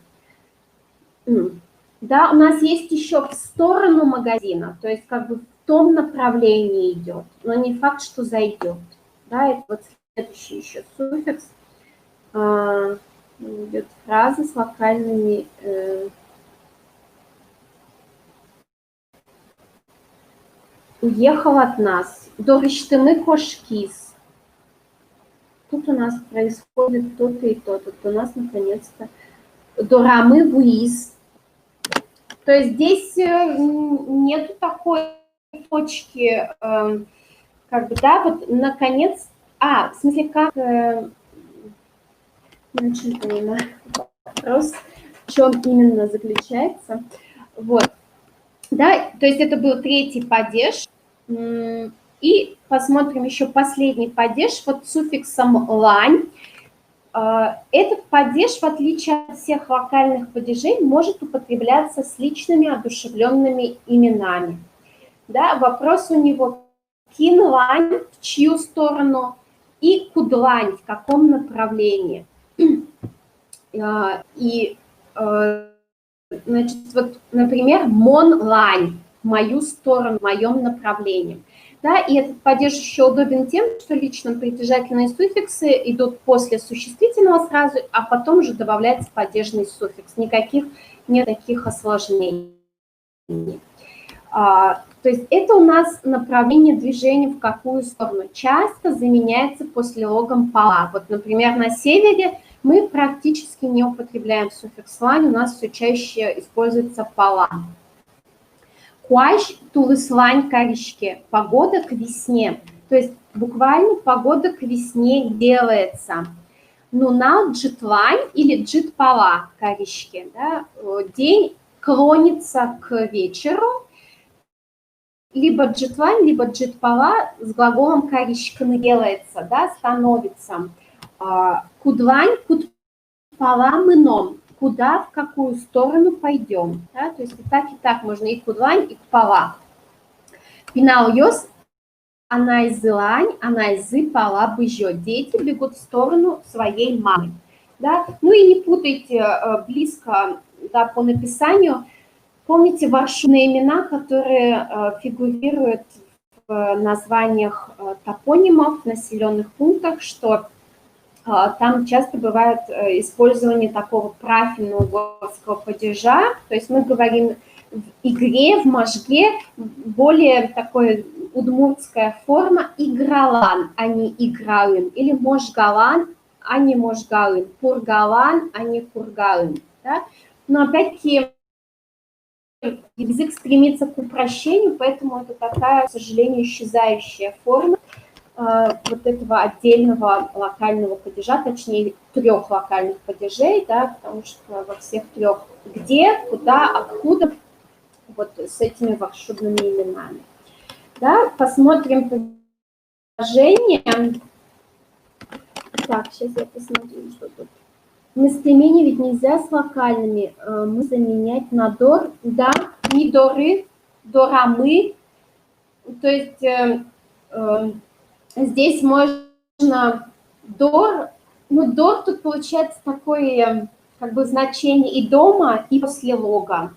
Да, у нас есть еще в сторону магазина, то есть как бы в том направлении идет, но не факт, что зайдет. Да, это вот следующий еще суффикс. Идет фраза с локальными... уехал от нас. Дорыштыны кошкис. Тут у нас происходит то-то и то-то. У нас наконец-то дорамы вуиз. То есть здесь нету такой точки, как бы, да, вот наконец, в смысле, как, не очень понимаю вопрос, в чем именно заключается, вот, да, то есть это был третий падеж, и посмотрим еще последний падеж, вот с суффиксом лань. Этот падеж, в отличие от всех локальных падежей, может употребляться с личными одушевленными именами. Да, вопрос у него кинлань, в чью сторону, и кудлань, в каком направлении. И, значит, вот, например, монлань, в мою сторону, в моем направлении. Да, и этот падеж еще удобен тем, что лично притяжательные суффиксы идут после существительного сразу, а потом уже добавляется падежный суффикс. Нет таких осложнений. То есть это у нас направление движения в какую сторону. Часто заменяется после логом пола. Вот, например, на севере мы практически не употребляем суффикс лань, у нас все чаще используется пола. Куаш тулыслань каришке. Погода к весне. То есть буквально погода к весне делается. Нунал джитлань или джитпала каришке. Да? День клонится к вечеру. Либо джитлань, либо джитпала с глаголом каришканы делается, да, становится. Кудлань, кудпала мыном. Куда, в какую сторону пойдем. Да? То есть и так можно и кудлань, и кпала. Пинал йос, анайзылань, анайзы пала быжё. Дети бегут в сторону своей мамы. Да? Ну и не путайте близко, да, по написанию. Помните маршрутные имена, которые фигурируют в названиях топонимов в населенных пунктах, что там часто бывает использование такого правильного угорского падежа, то есть мы говорим в игре, в можге более такой удмуртская форма игралан, а не игралын, или можгалан, а не можгалын, кургалан, а не кургалын. Да? Но опять-таки язык стремится к упрощению, поэтому это такая, к сожалению, исчезающая форма вот этого отдельного локального падежа, точнее 3 локальных падежей, да, потому что во всех 3 где, куда, откуда, вот с этими волшебными именами. Да, посмотрим предложение. Так, сейчас я посмотрю, что тут. Местоимение ведь нельзя с локальными мы заменять на дор, да, не доры, дорамы, то есть здесь можно дор, ну дор тут получается такое как бы значение и дома, и после лога.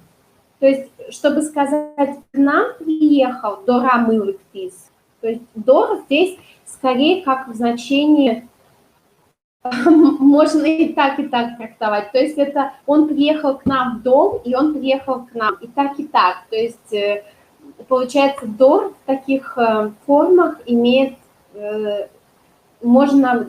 То есть, чтобы сказать к нам приехал, дорамы лыктис, то есть дор здесь скорее как в значении можно и так трактовать. То есть это он приехал к нам в дом, и он приехал к нам и так, и так. То есть получается дор в таких формах имеет, можно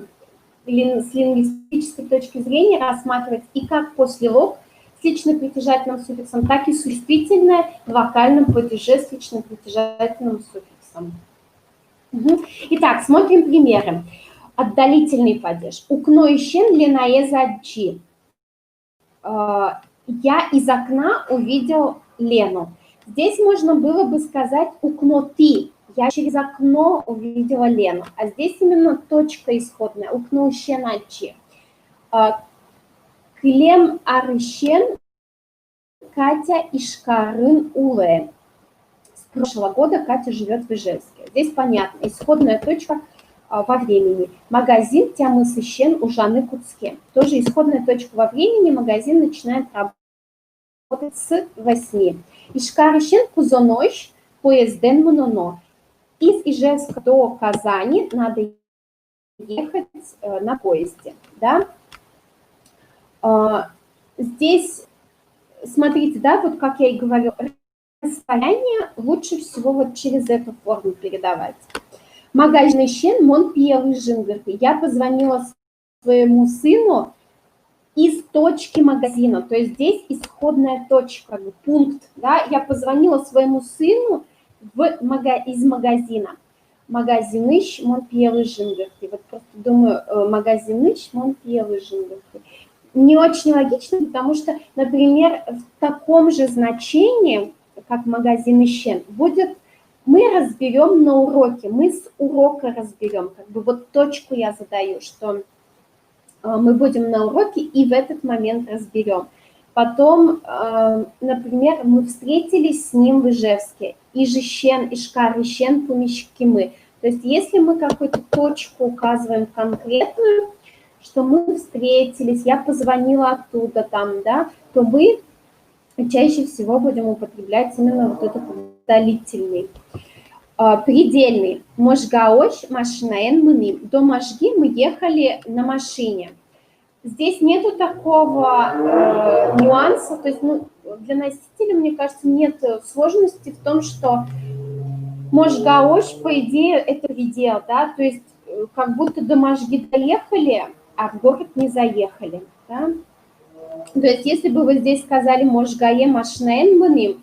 с лингвистической точки зрения рассматривать и как послелог с лично-притяжательным суффиксом, так и существительное в локальном падеже с лично-притяжательным суффиксом. Итак, смотрим примеры. Отдалительный падеж. Укно ищен ленае заджи. Я из окна увидел Лену. Здесь можно было бы сказать укно ты. Я через окно увидела Лену. А здесь именно точка исходная. Укно ищен аджи. Клем арыщен Катя Ишкарын Уле. С прошлого года Катя живет в Ижевске. Здесь понятно. Исходная точка во времени. Магазин тямы сыщен у Жанны Куцке. Тоже исходная точка во времени. Магазин начинает работать с 8. Ишкарыщен кузонойш поезден мононо. Из Ижевска до Казани надо ехать на поезде. Да? Здесь, смотрите, да, вот как я и говорю, расстояние лучше всего вот через эту форму передавать. Магазин щен мон пьел жингарты. Я позвонила своему сыну из точки магазина, то есть здесь исходная точка, как бы пункт, да, я позвонила своему сыну из магазина. Магазиныш мон пьел жингарты. Вот просто думаю, магазиныш мон пьел жингарты. Не очень логично, потому что, например, в таком же значении, как магазин щен, будет мы разберем на уроке, мы с урока разберем, как бы вот точку я задаю, что мы будем на уроке и в этот момент разберем. Потом, например, мы встретились с ним в Ижевске, Ижещен, Ишкар, Ищен, Пумищки мы. То есть если мы какую-то точку указываем конкретную, что мы встретились, я позвонила оттуда там, да, то мы чаще всего будем употреблять именно вот этот отдалительный. Предельный. Можгаош машинаен мыны. До Можги мы ехали на машине. Здесь нету такого нюанса, то есть ну, для носителя, мне кажется, нет сложности в том, что Можгаош, по идее, это предел, да, то есть как будто до Можги доехали, а в город не заехали, да. То есть если бы вы здесь сказали Можгае машинаен мыны,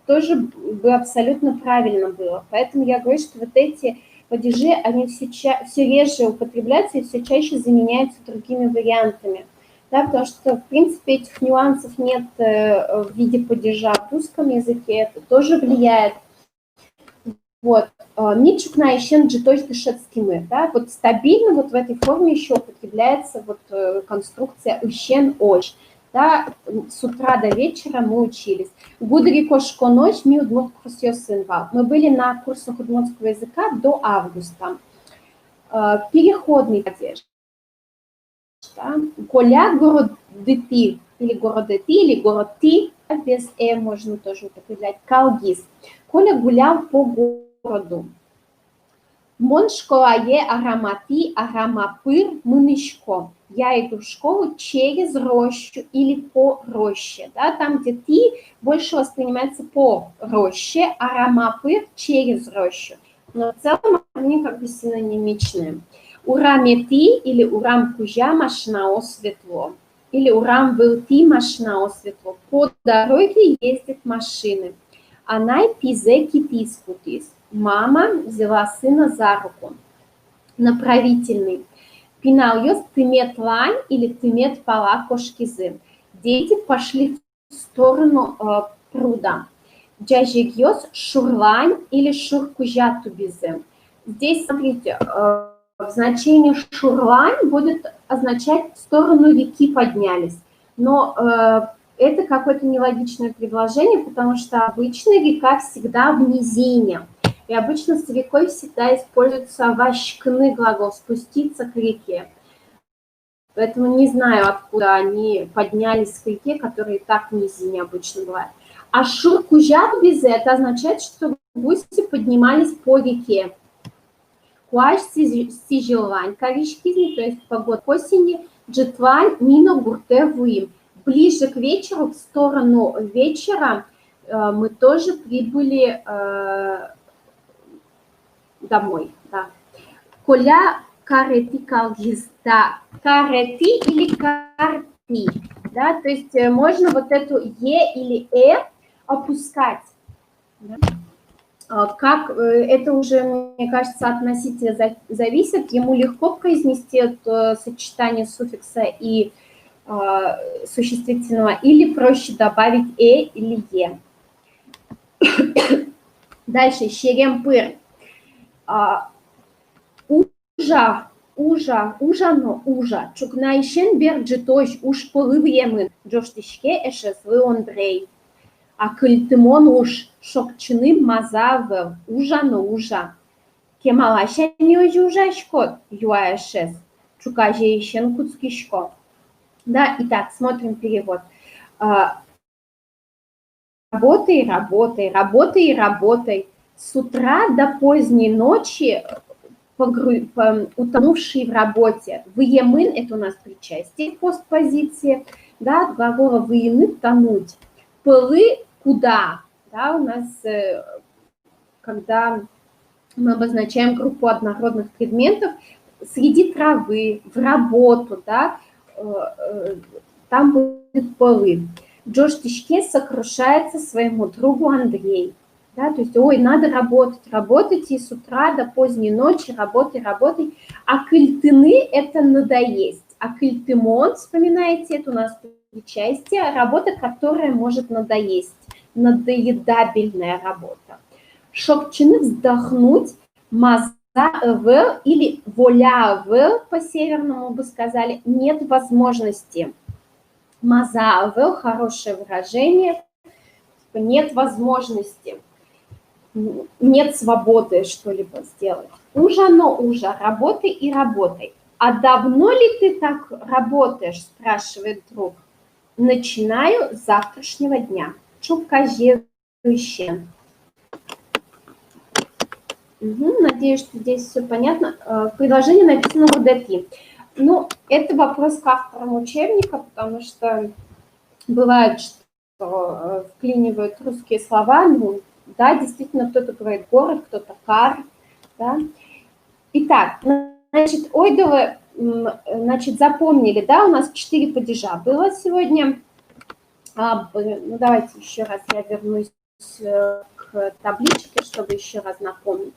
тоже бы абсолютно правильно было. Поэтому я говорю, что вот эти падежи, они все реже употребляются и все чаще заменяются другими вариантами. Да, потому что, в принципе, этих нюансов нет в виде падежа в русском языке, это тоже влияет. Вот. Ничук на ищен джиточ дышецкимы. Да, вот стабильно вот в этой форме еще употребляется вот конструкция ищен оч. Да, с утра до вечера мы учились. Гудрико шконоч ми удмуртку сынвал. Мы были на курсах удмуртского языка до августа. Переходный падеж. Да. Коля городети или городети или городти, без можно тоже употреблять. Калгис. Коля гулял по городу. Мон школае арамати арамапыр мынышко. Я иду в школу через рощу или по роще. Да? Там, где ты, больше воспринимается по роще, арамапыр через рощу. Но в целом они как бы синонимичные. Урамети или урам кужа машнао светло. Или урам вылти машнао светло. По дороге ездят машины. Анай пизе китис кутис. Мама взяла сына за руку. Направительный. Пинальос тымет лань или тымет пала кошкизы. Дети пошли в сторону пруда. Джажигьос шурлань или шуркужа тубизы. Здесь, смотрите, значение шурлань будет означать в сторону реки поднялись. Но это какое-то нелогичное предложение, потому что обычно река всегда в низине. И обычно с рекой всегда используется ващкны глагол «спуститься к реке». Поэтому не знаю, откуда они поднялись к реке, которая и так в низине обычно бывает. А шуркужат без это означает, что гости поднимались по реке. Куаш сижелвань кавичкизни, то есть погод к осени, джетлань мино гурте вуим. Ближе к вечеру, в сторону вечера, мы тоже прибыли домой. Да. Коля карети калгизда. Карети или карти. Да? То есть можно вот эту е или опускать. Да? Как это уже, мне кажется, относительно зависит. Ему легко произнести это сочетание суффикса и существительного, или проще добавить или е. Дальше, щеремпыр. Ужано, ужа. Чукнайшен берджитош уж полывьемын. Джоштишке эшеслы Андрей. А кыльтымон уж шокчыным мазавы. Ужано, ужа. Кемалашен ёжи ужашко юаэшес. Чукажейшен куцкишко. Да, итак, смотрим перевод. Работай, работай, работай, работай. С утра до поздней ночи, утонувший в работе. Выемын – это у нас причастие постпозиции, да, от глагола выемы – тонуть. Пылы – куда? Да, у нас, когда мы обозначаем группу однородных предметов, среди травы, в работу, да, там будет пылы. Джош Тишке сокрушается своему другу Андрей. Да, то есть, ой, надо работать, работайте с утра до поздней ночи, работай, работай. А кыльтыны – это надоесть. А кыльтымон, вспоминаете, это у нас причастие, работа, которая может надоесть, надоедабельная работа. Шокчины вздохнуть, маза в или воля в, по-северному бы сказали, нет возможности. Маза в, хорошее выражение, нет возможности. Нет свободы что-либо сделать. Ужано, ужа, работай и работай. А давно ли ты так работаешь, спрашивает друг. Начинаю с завтрашнего дня. Чукажевыщен. Надеюсь, что здесь все понятно. Предложение написано в УДП. Ну, это вопрос к авторам учебника, потому что бывает, что вклинивают русские слова, ну, да, действительно, кто-то говорит город, кто-то кар, да. Итак, значит, ойдовы, значит, запомнили, да, у нас 4 падежа было сегодня. Ну, давайте еще раз я вернусь к табличке, чтобы еще раз напомнить.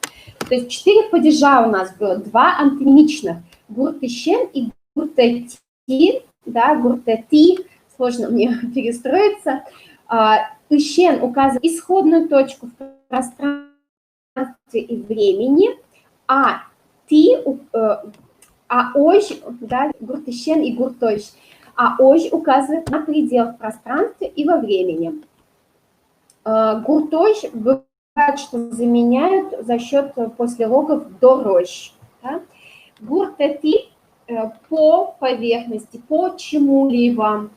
То есть 4 падежа у нас было, 2 антонимичных, гуртыщен и гуртети, да, гуртети, сложно мне перестроиться. Ищен указывает исходную точку в пространстве и времени, а ти, ож, да, гуртыщен и гуртойш, а ож указывает на предел в пространстве и во времени. Гуртойш бывает, что заменяют за счет послелогов дорож. Да? Гуртети по поверхности, по чему-либо.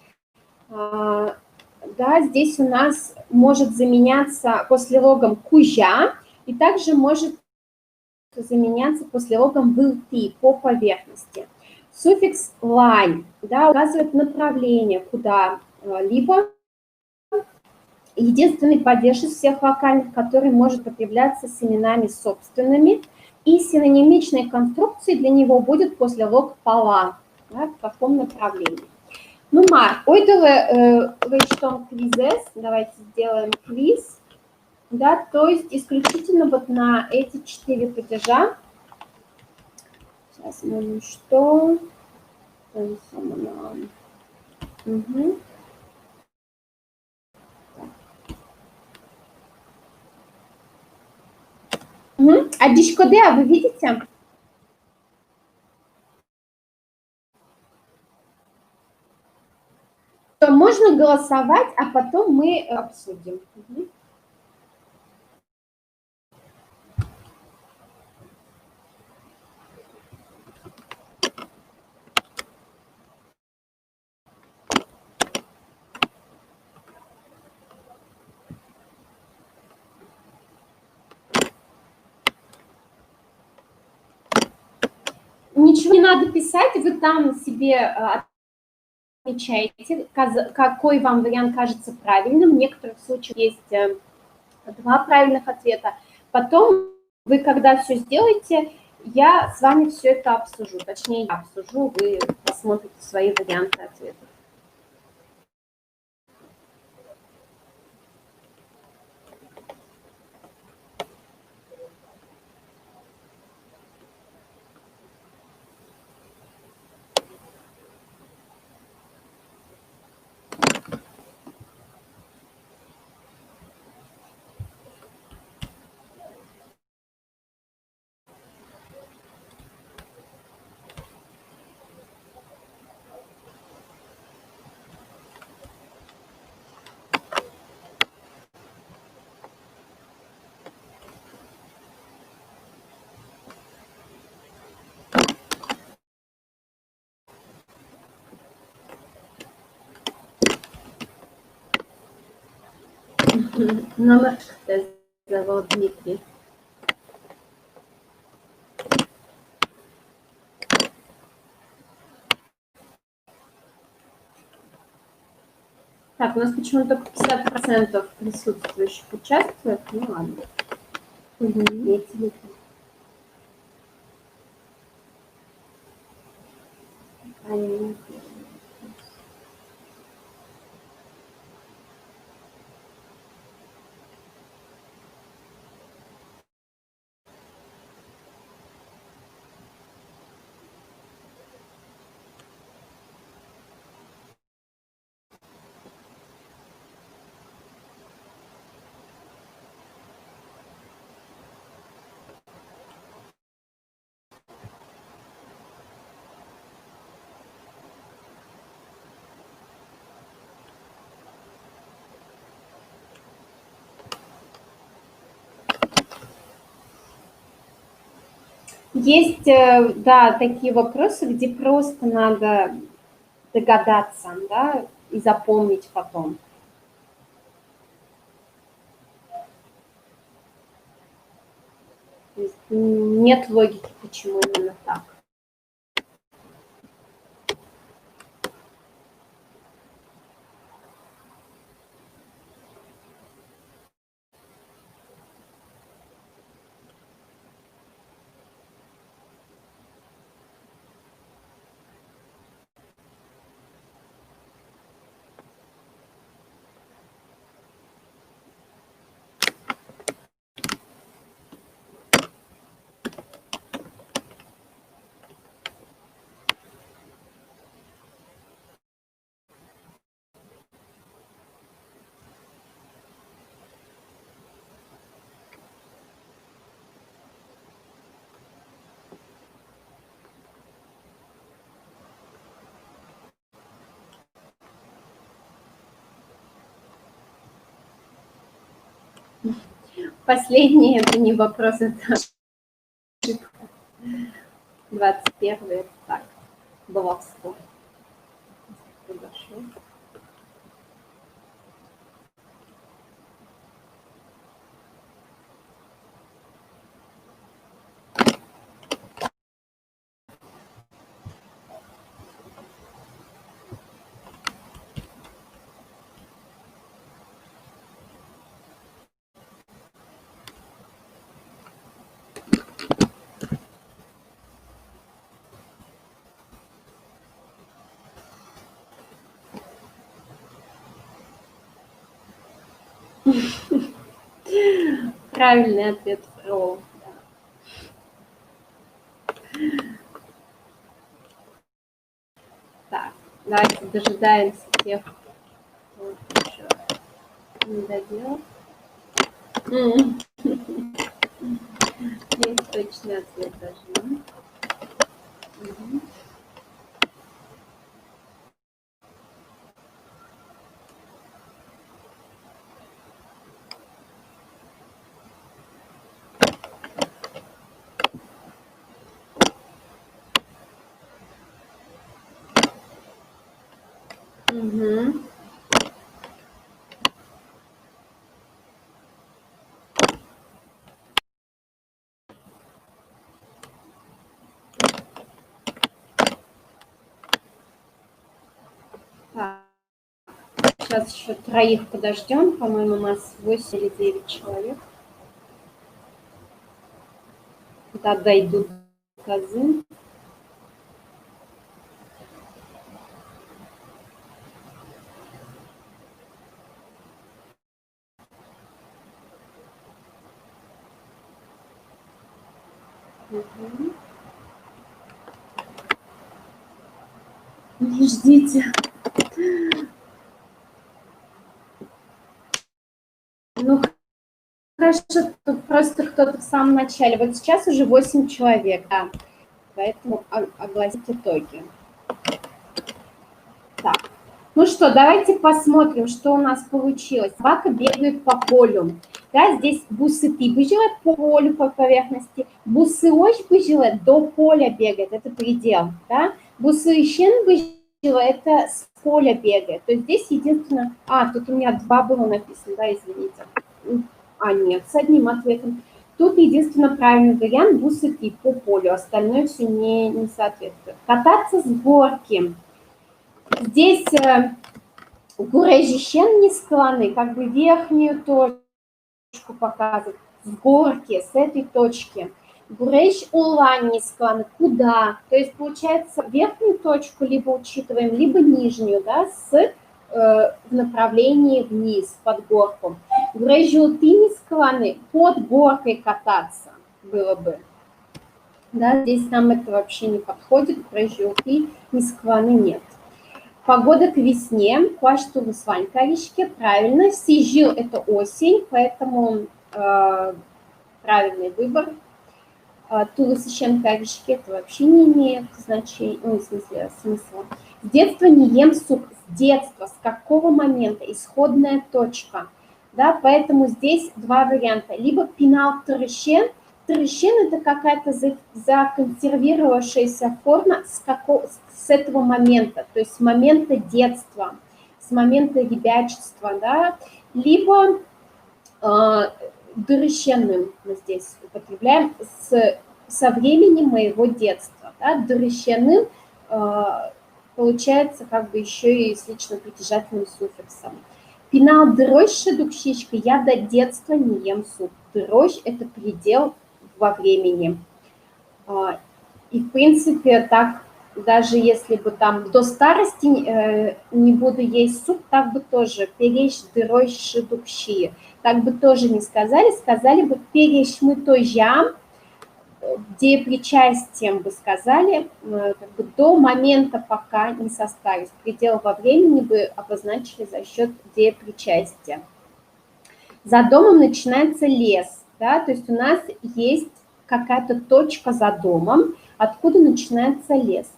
Да, здесь у нас может заменяться послелогом кужа, и также может заменяться после логом был ты по поверхности. Суффикс line, да, указывает направление куда-либо. Единственный падеж из всех локальных, который может употребляться с именами собственными, и синонимичной конструкцией для него будет после лог пола, да, в каком направлении. Ну, Мар, вы что, квизес, давайте сделаем квиз, да, то есть исключительно вот на эти 4 падежа. Сейчас мы что? Угу. Угу. А дишкоде, вы видите? То можно голосовать, а потом мы обсудим. Угу. Ничего не надо писать, вы там себе отмечаете, какой вам вариант кажется правильным. В некоторых случаях есть 2 правильных ответа. Потом вы, когда все сделаете, я с вами все это обсужу. Точнее, я обсужу, вы посмотрите свои варианты ответов. Номер зовут Дмитрий. Так, у нас почему-то только 50% присутствующих участвует. Ну ладно. Угу. Есть, да, такие вопросы, где просто надо догадаться, да, и запомнить потом. То есть нет логики, почему именно так. Последний, это не вопрос, это ошибка. 21 это так, баловство. Подошел. Правильный ответ про. Так, давайте дожидаемся тех, кто еще не доделал. Есть точный ответ даже. Угу. Угу. Так. Сейчас еще троих подождем. По-моему, у нас 8 или 9 человек. Когда дойдут козы. Угу. Не ждите. Ну, хорошо, тут просто кто-то в самом начале. Вот сейчас уже 8 человек, да. Поэтому огласить итоги. Так, ну что, давайте посмотрим, что у нас получилось. Собака бегает по полю. Да, здесь бусы ты бежала по полю, по поверхности. Бусы очень бежала, до поля бегает, это предел. Да? Бусы щен бежала, это с поля бегает. То есть здесь единственное... тут у меня 2 было написано, да, извините. Нет, с одним ответом. Тут единственно правильный вариант бусы ты по полю, остальное все не соответствует. Кататься с горки. Здесь гурежищен не склоны, как бы верхнюю точку показывает, с горки, с этой точки. Гуреш улан не склоны, куда? То есть, получается, верхнюю точку либо учитываем, либо нижнюю, да, в направлении вниз, под горку. Гурежу ты не склоны, под горкой кататься было бы. Да, здесь нам это вообще не подходит, гурежу ты не склоны нет. Погода к весне, куашту свань корички, правильно. Сижил – это осень, поэтому правильный выбор. Тулысищен корички – это вообще не имеет значения, в смысле, смысла. С детства не ем суп. С детства, с какого момента? Исходная точка. Да, поэтому здесь 2 варианта. Либо пенал трещен. Трещен – это какая-то законсервировавшаяся форма с этого момента, то есть с момента детства, с момента ребячества, да, либо дрыщенным мы здесь употребляем со времени моего детства, да, дрыщенным получается как бы еще и с лично притяжательным суффиксом. Пенал дрожь дукщичка, я до детства не ем суп. Дрожь – это предел во времени. И, в принципе, так, даже если бы там до старости не буду есть суп, так бы тоже перещ дрожь дукщи. Так бы тоже не сказали, сказали бы перещ мы тоже, где причастием бы сказали, как бы до момента, пока не состарюсь. Предел во времени бы обозначили за счет где причастия. За домом начинается лес, да, то есть у нас есть какая-то точка за домом, откуда начинается лес.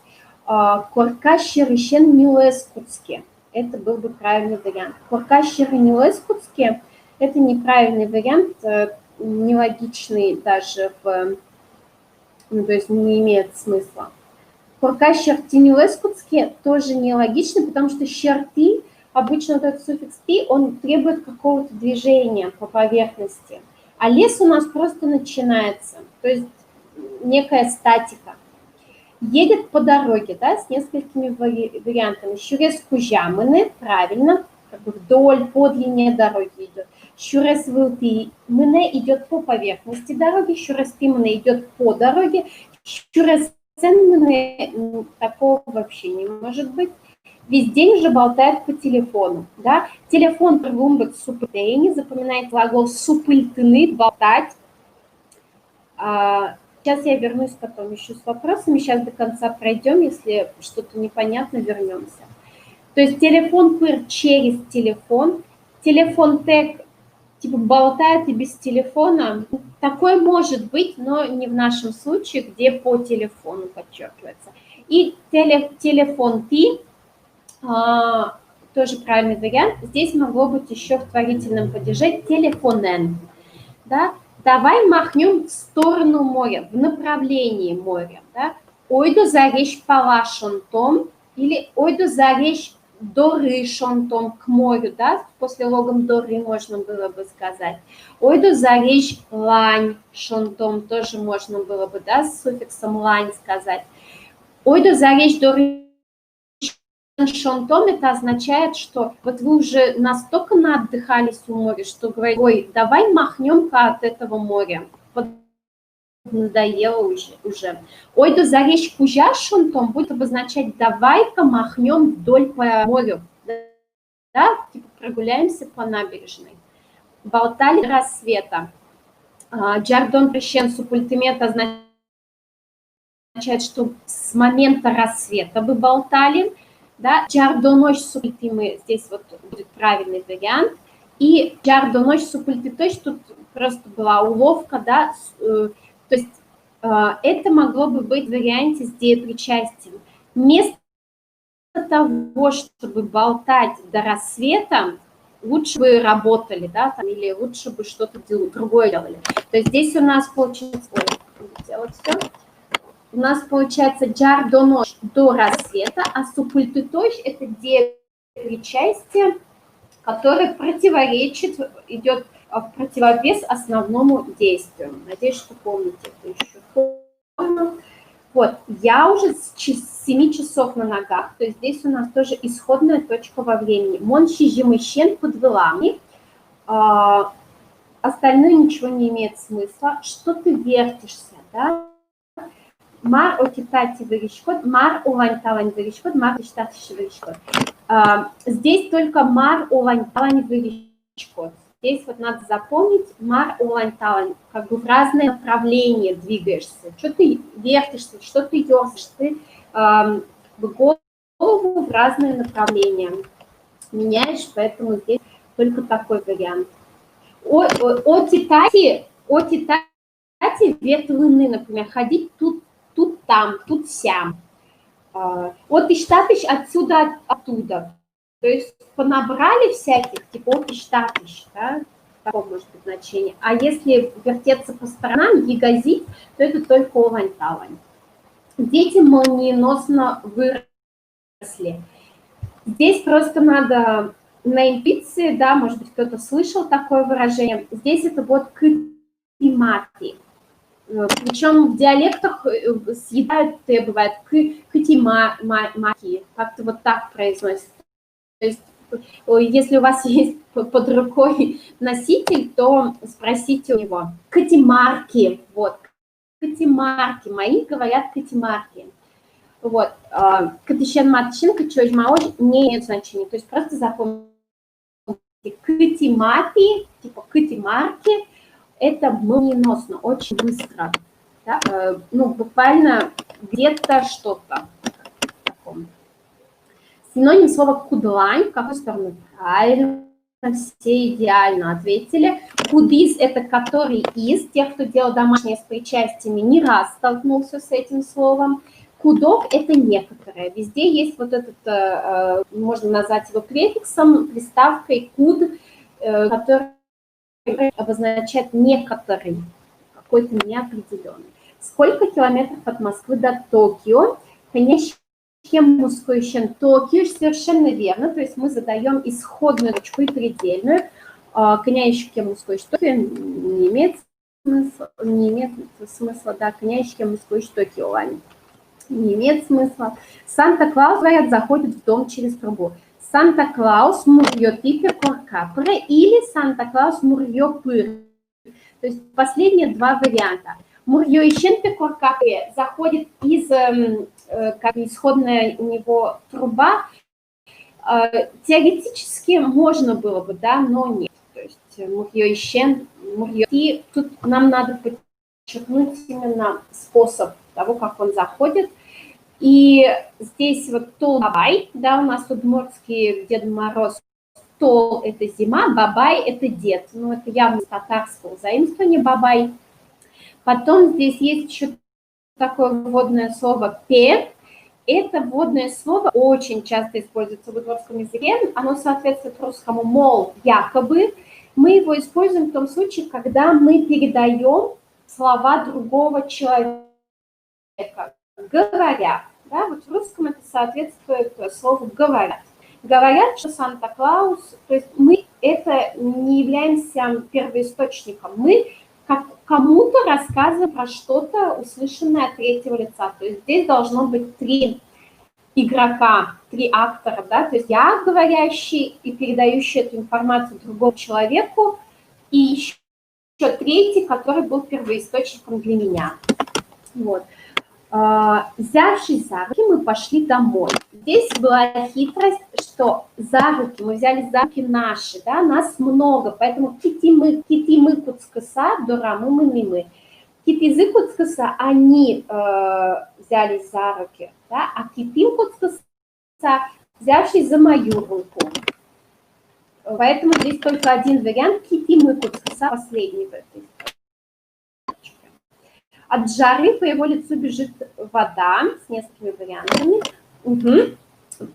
Коркащерыщен Нилескутске. Это был бы правильный вариант. Коркащеры Нилескутске – это неправильный вариант, нелогичный даже, то есть не имеет смысла. Коркащер Нилескутске тоже нелогичный, потому что щерты, обычно вот этот суффикс «ти», он требует какого-то движения по поверхности. А лес у нас просто начинается, то есть некая статика. Едет по дороге, да, с несколькими вариантами. Щурес кужамыны, правильно, как бы вдоль, по длине дороги идет. Щурес вылты мыне идет по поверхности дороги, щурес тимыне идет по дороге, щурес ценмыне такого вообще не может быть. весь день уже болтают по телефону, да. Телефон првумбыт супылтени, запоминает глагол супыльтыны, болтать. Сейчас я вернусь потом еще с вопросами, сейчас до конца пройдем, если что-то непонятно, вернемся. То есть телефон пыр через телефон, телефон тег, типа болтает и без телефона. Такое может быть, но не в нашем случае, где по телефону подчеркивается. И телефон ты, тоже правильный вариант. Здесь могло быть еще в творительном падеже телефонен. Да? Давай махнем в сторону моря, в направлении моря. Да? Ойду заречь палашонтом или ойду заречь доры шонтом к морю, да, после логом доры можно было бы сказать. Ойду заречь лань шонтом, тоже можно было бы, да, с суффиксом лань сказать. Ойду заречь доры шонтом, это означает, что вот вы уже настолько наотдыхались у моря, что говорите, ой, давай махнем-ка от этого моря. Надоело уже. Ойду заречь кужа шонтом будет обозначать, давай-ка махнем вдоль по морю. Да, типа прогуляемся по набережной. Болтали до рассвета. Джардон прещен супультимет означает, что с момента рассвета вы болтали. Да? Джардонош супультимы, здесь вот будет правильный вариант. И джардонош супультитош, тут просто была уловка, да, то есть это могло бы быть в варианте с деепричастием. Вместо того, чтобы болтать до рассвета, лучше бы работали, да, там, или лучше бы что-то другое делали. То есть здесь у нас получается, делать все. У нас получается джардонош до рассвета, а супультитош это деепричастие, которое противоречит, идет в противовес основному действию. Надеюсь, что помните это еще. Вот, я уже с 7 часов на ногах, то есть здесь у нас тоже исходная точка во времени. Монши жимыщен под вылами, остальное ничего не имеет смысла. Что ты вертишься, да? Мар отитати вырежкот, мар улань-талань вырежкот, мар отитати вырежкот. Здесь только мар улань-талань вырежкот. Здесь вот надо запомнить мар улань-талань, как бы в разные направления двигаешься. Что ты вертишься, что ты ёрзаешь, ты голову в разные направления меняешь, поэтому здесь только такой вариант. Отитати ветлыны, например, ходить тут там, тут сям. От иштапиш отсюда, оттуда. То есть понабрали всяких, типа от иштапиш, да, такое может быть значение. А если вертеться по сторонам, ягозить, то это только олань-талань. Дети молниеносно выросли. Здесь просто надо на интуиции, да, может быть, кто-то слышал такое выражение. Здесь это вот кытимати. Причем в диалектах съедают, бывает, кытимаки, как-то вот так произносится. То есть, если у вас есть под рукой носитель, то спросите у него. Кытимарки, вот, кытимарки, мои говорят кытимарки. Вот, кытищен матышин, кычoj маож не имеет значения, то есть просто запомните, кытимати, типа кытимарки, это молниеносно, очень быстро, да? Ну, буквально где-то что-то. Синоним слова кудлань, в какую сторону? Правильно, все идеально ответили. Кудис – это который из, тех, кто делал домашнее с причастиями, не раз столкнулся с этим словом. Кудок – это некоторые. Везде есть вот этот, можно назвать его префиксом, приставкой куд, который обозначает некоторый, какой-то неопределенный. Сколько километров от Москвы до Токио? Конечно, мужской еще Токио, совершенно верно, то есть мы задаем исходную точку и предельную. Конечно, мужской Токио не имеет смысла, да, конечно, мужской Токио, не имеет смысла. Санта-Клаус, говорят, заходит в дом через трубу. Санта-Клаус мурьё пипер коркапре или Санта-Клаус мурьё пыр. То есть последние два варианта. Мурьё ищен пипер коркапре заходит из, как исходная у него труба, Теоретически можно было бы, да, но нет. То есть мурьёйщен, мурьёти, тут нам надо подчеркнуть именно способ того, как он заходит. И здесь вот тол бабай, да, у нас удмуртский Дед Мороз, тол – это зима, бабай – это дед. Ну, это явно татарского заимствования бабай. Потом здесь есть еще такое вводное слово «пе». Это вводное слово очень часто используется в удмуртском языке. Оно соответствует русскому «мол», «якобы». Мы его используем в том случае, когда мы передаем слова другого человека. Говорят. Да? Вот в русском это соответствует слову «говорят». Говорят, что Санта-Клаус, то есть мы это не являемся первоисточником, мы кому-то рассказываем про что-то, услышанное от третьего лица. То есть здесь должно быть 3 игрока, 3 актора, да, то есть я говорящий и передающий эту информацию другому человеку, и еще 3-й, который был первоисточником для меня. Вот. Взявшись за руки, мы пошли домой. Здесь была хитрость, что за руки, мы взяли за руки наши, да, нас много, поэтому кити мы куцкаса, дорамы мы. Кити куцкаса, они взялись за руки, да, а китим куцкаса, взявшись за мою руку. Поэтому здесь только один вариант, кити-мы куцкаса, последний в этой. От жары по его лицу бежит вода с несколькими вариантами. Угу.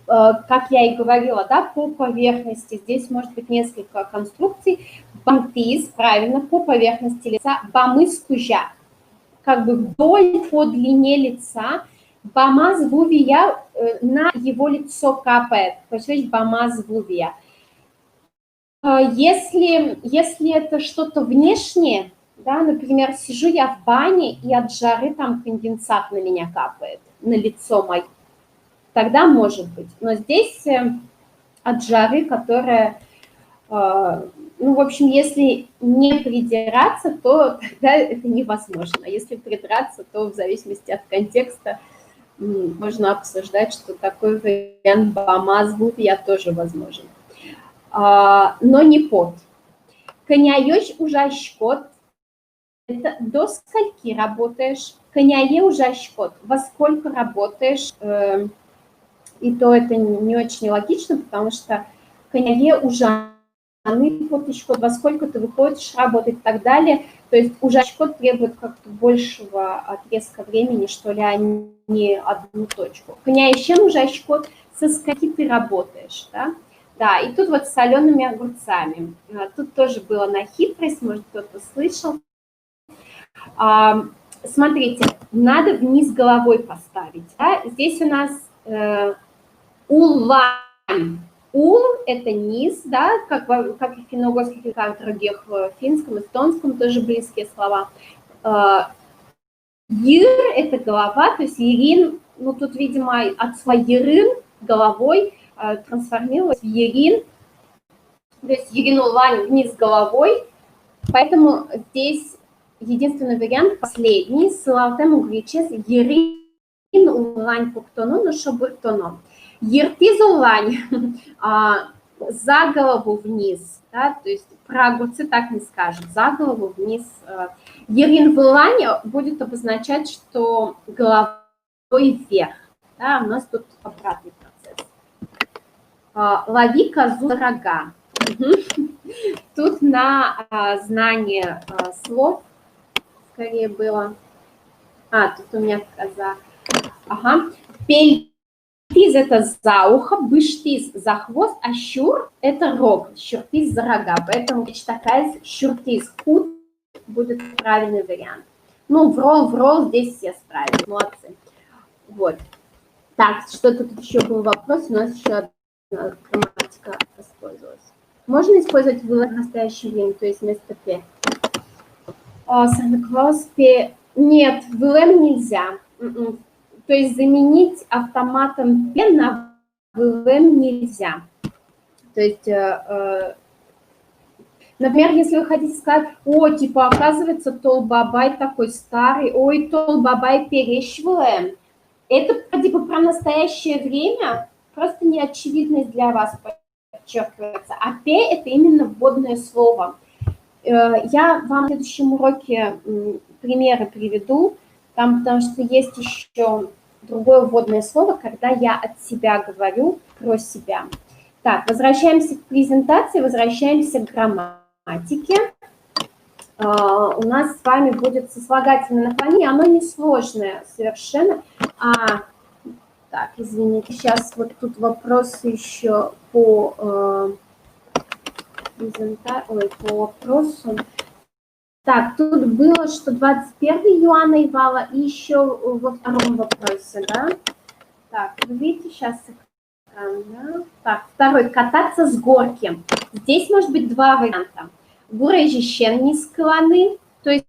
Как я и говорила, да, по поверхности. Здесь может быть несколько конструкций. Бамтис, правильно, по поверхности лица. Бамыс-кужа, как бы вдоль по длине лица. Бамаз-вувия, на его лицо капает. Почему бамаз-вувия? Если это что-то внешнее, да, например, сижу я в бане, и от жары там конденсат на меня капает, на лицо мое, тогда может быть. Но здесь от жары, которая, ну, в общем, если не придираться, то тогда это невозможно. Если придраться, то в зависимости от контекста можно обсуждать, что такой вариант бамаз-вувия тоже возможен. Но не пот. Коняёч ужащкот. Это до скольки работаешь? Коняе ужащкот. Во сколько работаешь? И то это не очень логично, потому что коняе ужаны поточкот. Во сколько ты выходишь работать и так далее. То есть ужащкот требует как-то большего отрезка времени, что ли, а не одну точку. Коняещен ужащкот. Со скольки ты работаешь, да? Да, и тут вот с солеными огурцами. Тут тоже было на хитрость, может, кто-то слышал. Смотрите, надо вниз головой поставить. Да? Здесь у нас улвань. Ул – это низ, да, как и в финно-угорских языках других, в финском, эстонском тоже близкие слова. Ер – это голова, то есть ерин, ну тут, видимо, от слова ерин головой трансформировалась в ерин, то есть ерин улвань вниз головой, поэтому здесь единственный вариант, последний, с лавтем угричес, ерин улвань пуктону, но шобуртону. Ертиз улвань за голову вниз, да, то есть про огурцы так не скажут, за голову вниз. Ерин улвань будет обозначать, что головой вверх, да, у нас тут обратный процесс. Лови козу за рога. Тут на знание слов скорее было. Тут у меня коза. Ага. Пельтиз – это за ухо, быштиз – за хвост, а щур – это рог, щуртиз – за рога. Поэтому речь такая, щуртиз, кут будет правильный вариант. Ну, врол, здесь все справились, молодцы. Вот. Так, что-то тут еще был вопрос, у нас еще одна грамматика использовалась. Можно использовать вылог в настоящее время, то есть вместо «п». Санта-Клаус «п». Нет, вылэм нельзя. То есть заменить автоматом «п» на вылэм нельзя. То есть, например, если вы хотите сказать, типа, оказывается, Толбабай такой старый, ой, Толбабай перещ вылэм. Это типа про настоящее время, просто неочевидность для вас подчеркивается. А П – это именно вводное слово. Я вам в следующем уроке примеры приведу, потому что есть еще другое вводное слово, когда я от себя говорю про себя. Так, возвращаемся к презентации, возвращаемся к грамматике. У нас с вами будет сослагательное наклонение, оно несложное совершенно. Так, извините, сейчас вот тут вопросы еще по вопросу. Так, тут было, что 21 Иоанна и Вала, и еще во втором вопросе, да? Так, вы видите сейчас экран, да? Так, второй, кататься с горки. Здесь может быть два варианта. Гурежищенни склоны, то есть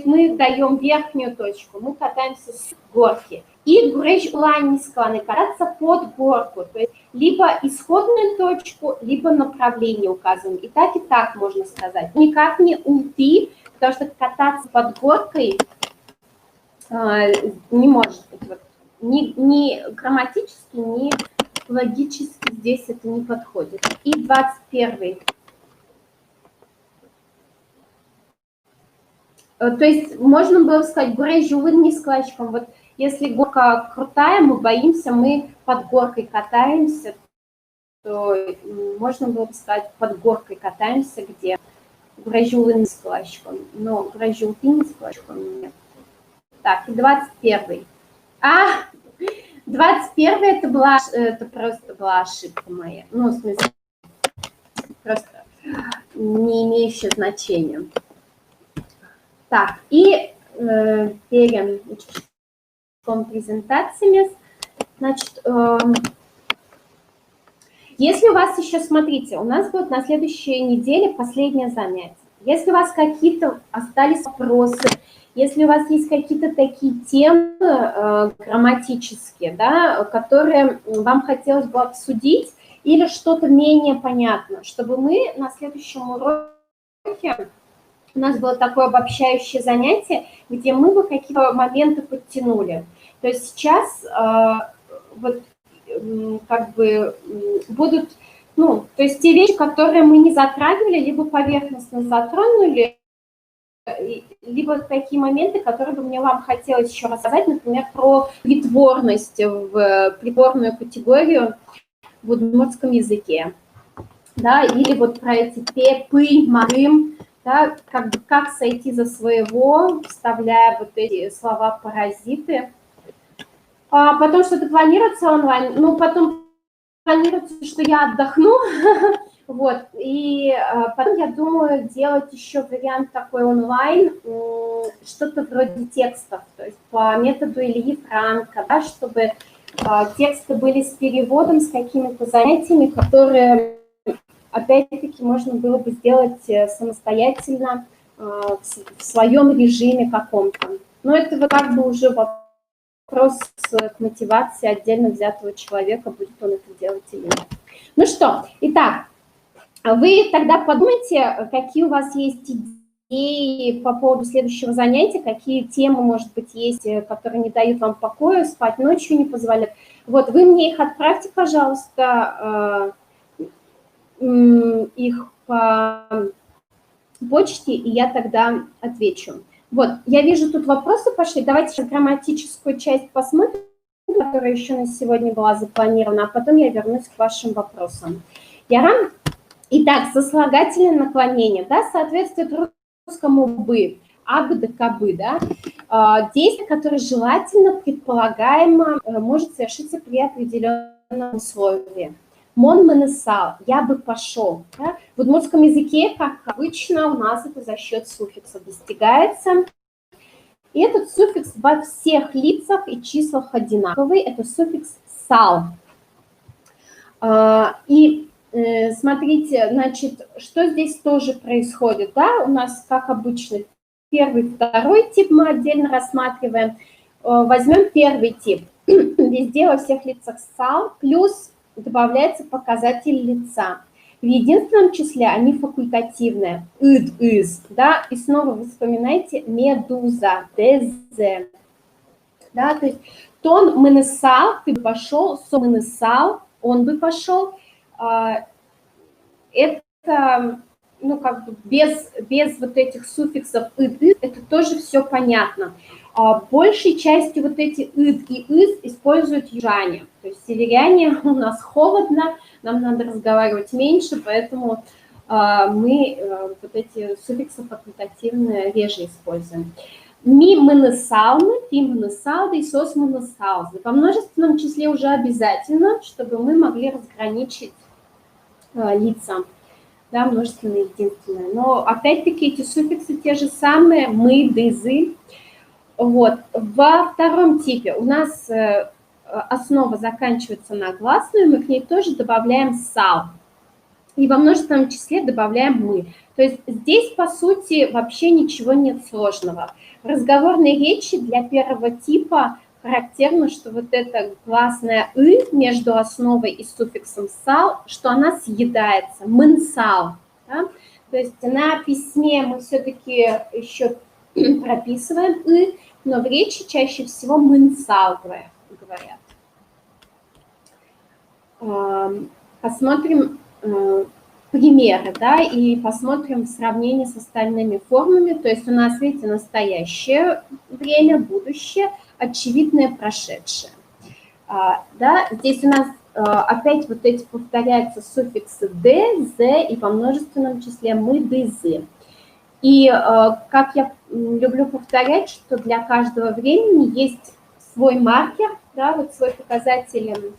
мы даем верхнюю точку, мы катаемся с горки. И гурежулани склоны, кататься под горку, то есть либо исходную точку, либо направление указываем. И так можно сказать. Никак не уйти, потому что кататься под горкой не может быть. Вот, ни грамматически, ни логически здесь это не подходит. И 21. То есть можно было сказать, гурежулын не складчиком. Вот если горка крутая, мы боимся, мы под горкой катаемся, то можно было бы сказать, под горкой катаемся, где гурежулын не складчиком. Но гурежулын не складчиком нет. Так, и 21. 21 это просто была ошибка моя. Ну, в смысле, просто не имеющая значения. Так, и перед презентациями, значит, если у вас еще, смотрите, у нас будет на следующей неделе последнее занятие. Если у вас какие-то остались вопросы, если у вас есть какие-то такие темы грамматические, да, которые вам хотелось бы обсудить, или что-то менее понятно, чтобы мы на следующем уроке, у нас было такое обобщающее занятие, где мы бы какие-то моменты подтянули. То есть сейчас вот как бы будут, ну, то есть те вещи, которые мы не затрагивали, либо поверхностно затронули, либо такие моменты, которые бы мне вам хотелось еще рассказать, например, про притворность в притворную категорию в удмуртском языке, да, или вот про эти пы, марым, да, как сойти за своего, вставляя вот эти слова-паразиты. Потом что-то планируется онлайн, ну, потом планируется, что я отдохну, вот, и потом я думаю делать еще вариант такой онлайн, что-то вроде текстов, то есть по методу Ильи Франка, да, чтобы тексты были с переводом, с какими-то занятиями, которые, опять-таки, можно было бы сделать самостоятельно в своем режиме каком-то. Но это вот как бы уже вопрос к мотивации отдельно взятого человека, будет он это делать или нет. Ну что, итак, вы тогда подумайте, какие у вас есть идеи по поводу следующего занятия, какие темы, может быть, есть, которые не дают вам покоя, спать ночью не позволяют. Вот, вы мне их отправьте, пожалуйста, их по почте, и я тогда отвечу. Вот, я вижу, тут вопросы пошли. Давайте сейчас грамматическую часть посмотрим, которая еще на сегодня была запланирована, а потом я вернусь к вашим вопросам. Яран? Итак, сослагательное наклонение, да, соответствует русскому «бы», «абы» да «кабы», да. Действие, которое желательно, предполагаемо, может совершиться при определенном условии. Мон менесал, я бы пошел. Да? В удмуртском языке, как обычно, у нас это за счет суффикса достигается. И этот суффикс во всех лицах и числах одинаковый. Это суффикс сал. И смотрите, значит, что здесь тоже происходит. Да? У нас, как обычно, первый, второй тип мы отдельно рассматриваем. Возьмем первый тип. Везде во всех лицах сал плюс добавляется показатель лица. В единственном числе они факультативные. Ид, из, да, и снова вы вспоминаете медуза, дезе. Да, то есть тон мынысал, ты бы пошел, со мынысал, он бы пошел. Это, ну, как бы без вот этих суффиксов «ид», это тоже все понятно. Большей частью вот эти «ид» и «из» используют южане. То есть северяне, у нас холодно, нам надо разговаривать меньше, поэтому мы вот эти суффиксы факультативные реже используем. Ми мынысалны, ти мынысалды и сос мынысалзы. Во множественном числе уже обязательно, чтобы мы могли разграничить лица, да, множественное и единственное. Но опять-таки эти суффиксы те же самые, мы, дызы. Вот. Во втором типе у нас основа заканчивается на гласную, мы к ней тоже добавляем сал. И во множественном числе добавляем мы. То есть здесь, по сути, вообще ничего нет сложного. В разговорной речи для первого типа характерно, что вот эта гласная «ы» между основой и суффиксом «сал», что она съедается, мынсал. Да? То есть на письме мы все-таки еще прописываем «ы», но в речи чаще всего мынсал говорят. Посмотрим примеры, да, и посмотрим в сравнении с остальными формами. То есть у нас, видите, настоящее время, будущее, очевидное, прошедшее. Да, здесь у нас опять вот эти повторяются суффиксы «д», «з» и во множественном числе «мы», «дызы». И как я люблю повторять, что для каждого времени есть свой маркер, да, вот свой показатель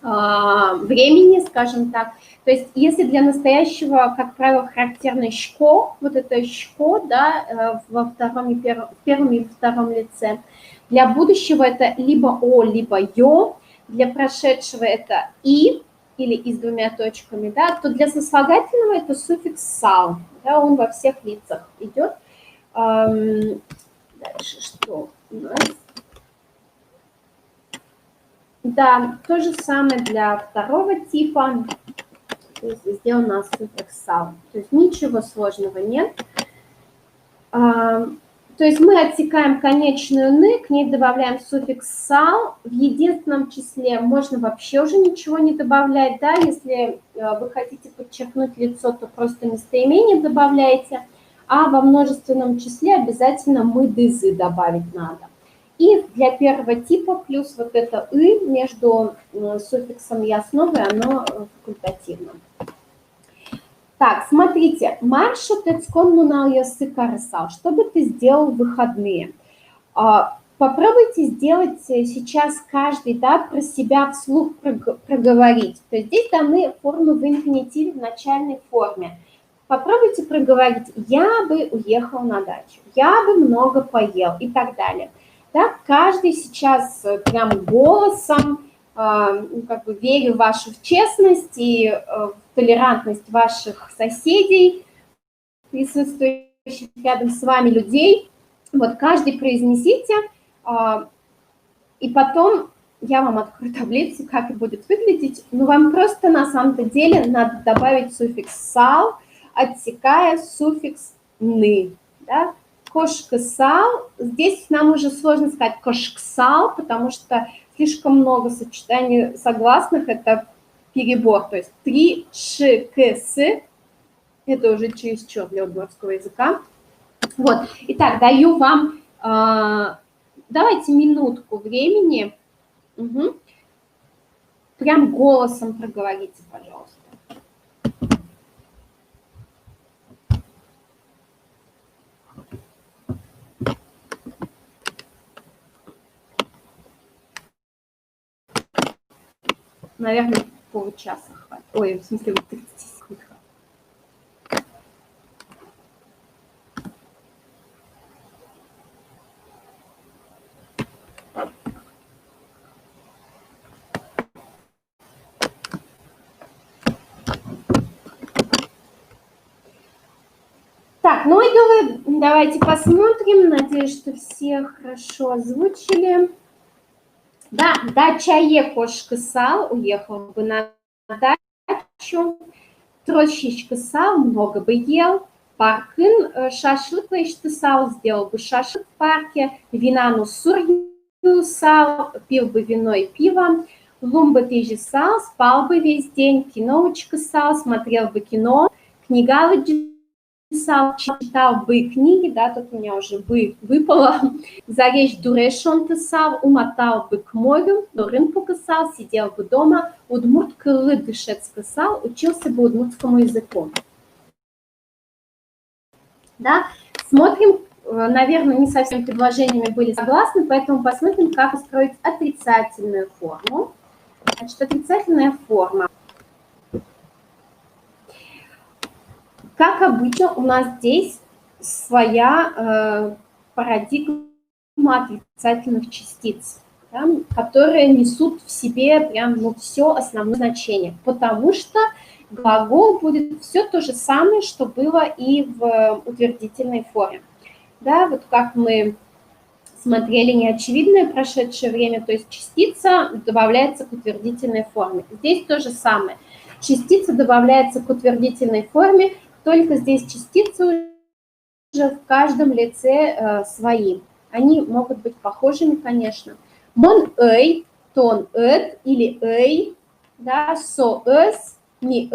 времени, скажем так. То есть если для настоящего, как правило, характерно «шко», вот это «шко», да, во первом и втором лице, для будущего это либо «о», либо «ё», для прошедшего это «и» или «и» с двумя точками, да, то для сослагательного это суффикс «сал», да, он во всех лицах идет. Дальше что у нас? Да, то же самое для второго типа. То есть везде у нас суффикс «сал». То есть ничего сложного нет. То есть мы отсекаем конечную «ны», к ней добавляем суффикс «сал». В единственном числе можно вообще уже ничего не добавлять. Да? Если вы хотите подчеркнуть лицо, то просто местоимение добавляете. А во множественном числе обязательно «мы», «дызы» добавить надо. И для первого типа плюс вот это «ы» между суффиксом и основой, оно факультативно. Так, смотрите, маршу тецкон языкарсал. Что бы ты сделал в выходные? Попробуйте сделать сейчас каждый, да, про себя вслух проговорить. То есть здесь даны формы в инфинитиве в начальной форме. Попробуйте проговорить: я бы уехал на дачу, я бы много поел и так далее. Да, каждый сейчас прям голосом, как бы верю в вашу честность и в толерантность ваших соседей, присутствующих рядом с вами людей. Вот каждый произнесите, и потом я вам открою таблицу, как это будет выглядеть. Но вам просто на самом-то деле надо добавить суффикс «сал», отсекая суффикс «ны». Да? Кошка-сал. Здесь нам уже сложно сказать кошк-сал, потому что слишком много сочетаний согласных, это перебор. То есть 3 ш, к, с, это уже чересчур для удмуртского языка. Вот. Итак, даю вам, давайте минутку времени. Угу. Прям голосом проговорите, пожалуйста. Наверное, получаса хватит. Ой, в смысле, 30 секунд хватит. Так, ну и давайте посмотрим. Надеюсь, что все хорошо озвучили. Да, дачае кошка сал, уехал бы на дачу. Трощичка сал, много бы ел. Паркын шашлык сал, сделал бы шашлык в парке. Винану сур сал, пил бы вино и пиво. Лум бы ты же сал, спал бы весь день, киноучка сал, смотрел бы кино, книга писал, читал бы книги, да, тут у меня уже бы выпало. За речь дурешон писал, умотал бы к морю, до рынку писал, сидел бы дома, удмурт крылы дышец писал, учился бы удмуртскому языку. Да, смотрим, наверное, не со всеми предложениями были согласны, поэтому посмотрим, как устроить отрицательную форму. Значит, отрицательная форма. Как обычно, у нас здесь своя парадигма отрицательных частиц, да, которые несут в себе прям все основное значение, потому что глагол будет все то же самое, что было и в утвердительной форме. Да, вот как мы смотрели неочевидное прошедшее время, то есть частица добавляется к утвердительной форме. Здесь то же самое. Частица добавляется к утвердительной форме, только здесь частицы уже в каждом лице свои. Они могут быть похожими, конечно. Мон эй, тон эд или эй, да, со эс, ми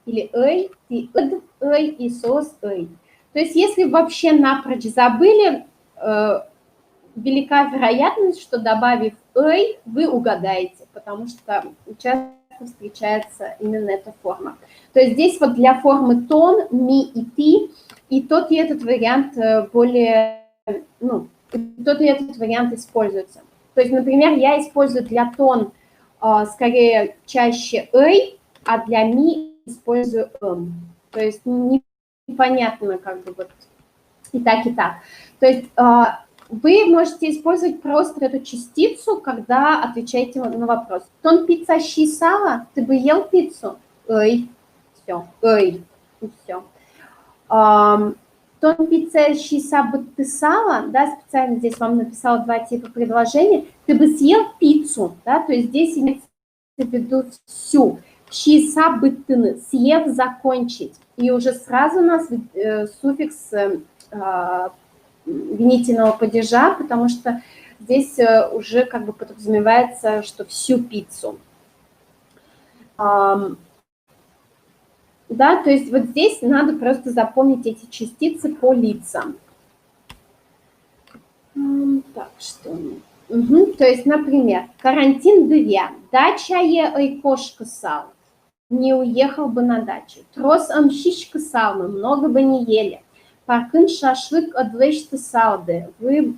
или эй, ти эд, эй и сос эй. То есть если вообще напрочь забыли, велика вероятность, что добавив эй, вы угадаете, потому что часто встречается именно эта форма. То есть здесь вот для формы тон, ми и ти, и тот и этот вариант более, ну, тот и этот вариант используется. То есть, например, я использую для тон скорее чаще эй, а для ми использую То есть непонятно как бы вот и так, и так. То есть вы можете использовать просто эту частицу, когда отвечаете на вопрос. Тон пицца щи сала, ты бы ел пиццу? Эй, все, эй, и все. Тон пицца щи сабы ты сала, да, специально здесь вам написала два типа предложения. Ты бы съел пиццу, да, то есть здесь имеется в виду всю. Щи сабы ты съев, закончить. И уже сразу у нас суффикс винительного падежа, потому что здесь уже как бы подразумевается, что всю пиццу. Да, то есть вот здесь надо просто запомнить эти частицы по лицам. Так, что? То есть, например, карантин две, дача и кошка сал, не уехал бы на дачу. Трос амщичка салмы, много бы не ели. Паркын шашлык отвлечьте салды. Вы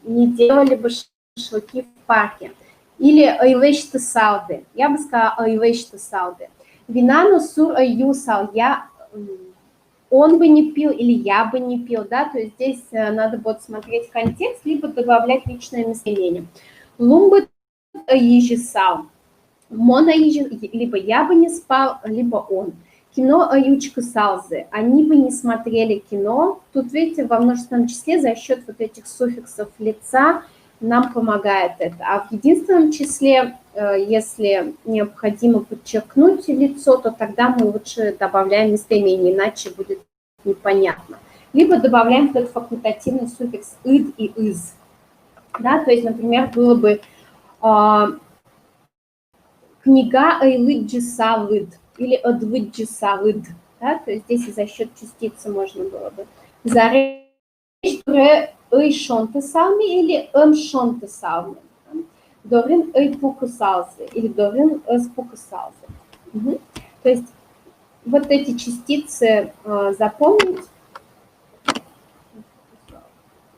не делали бы шашлыки в парке. Или ойвечьте салды. Я бы сказала ойвечьте салды. Винану сур ойюсал. Он бы не пил или я бы не пил. Да? То есть здесь надо будет смотреть контекст, либо добавлять личное местоимение. Лумбы ойежисал. Мона либо я бы не спал, либо он. Кино Аютчика Салзы. Они бы не смотрели кино. Тут, видите, во множественном числе за счет вот этих суффиксов лица нам помогает это. А в единственном числе, если необходимо подчеркнуть лицо, то тогда мы лучше добавляем местоимение, иначе будет непонятно. Либо добавляем этот факультативный суффикс «ид» и «из». Да, то есть, например, было бы книга «Эйлыджи Савыд» или «Одвыджи Савыд». Да, то есть здесь и за счет частицы можно было бы. Заречь «Эйшонты салми» или «Эмшонты салми». Дорин «Эйпуку салзы» или «Дорин «Эспуку салзы». То есть вот эти частицы запомнить.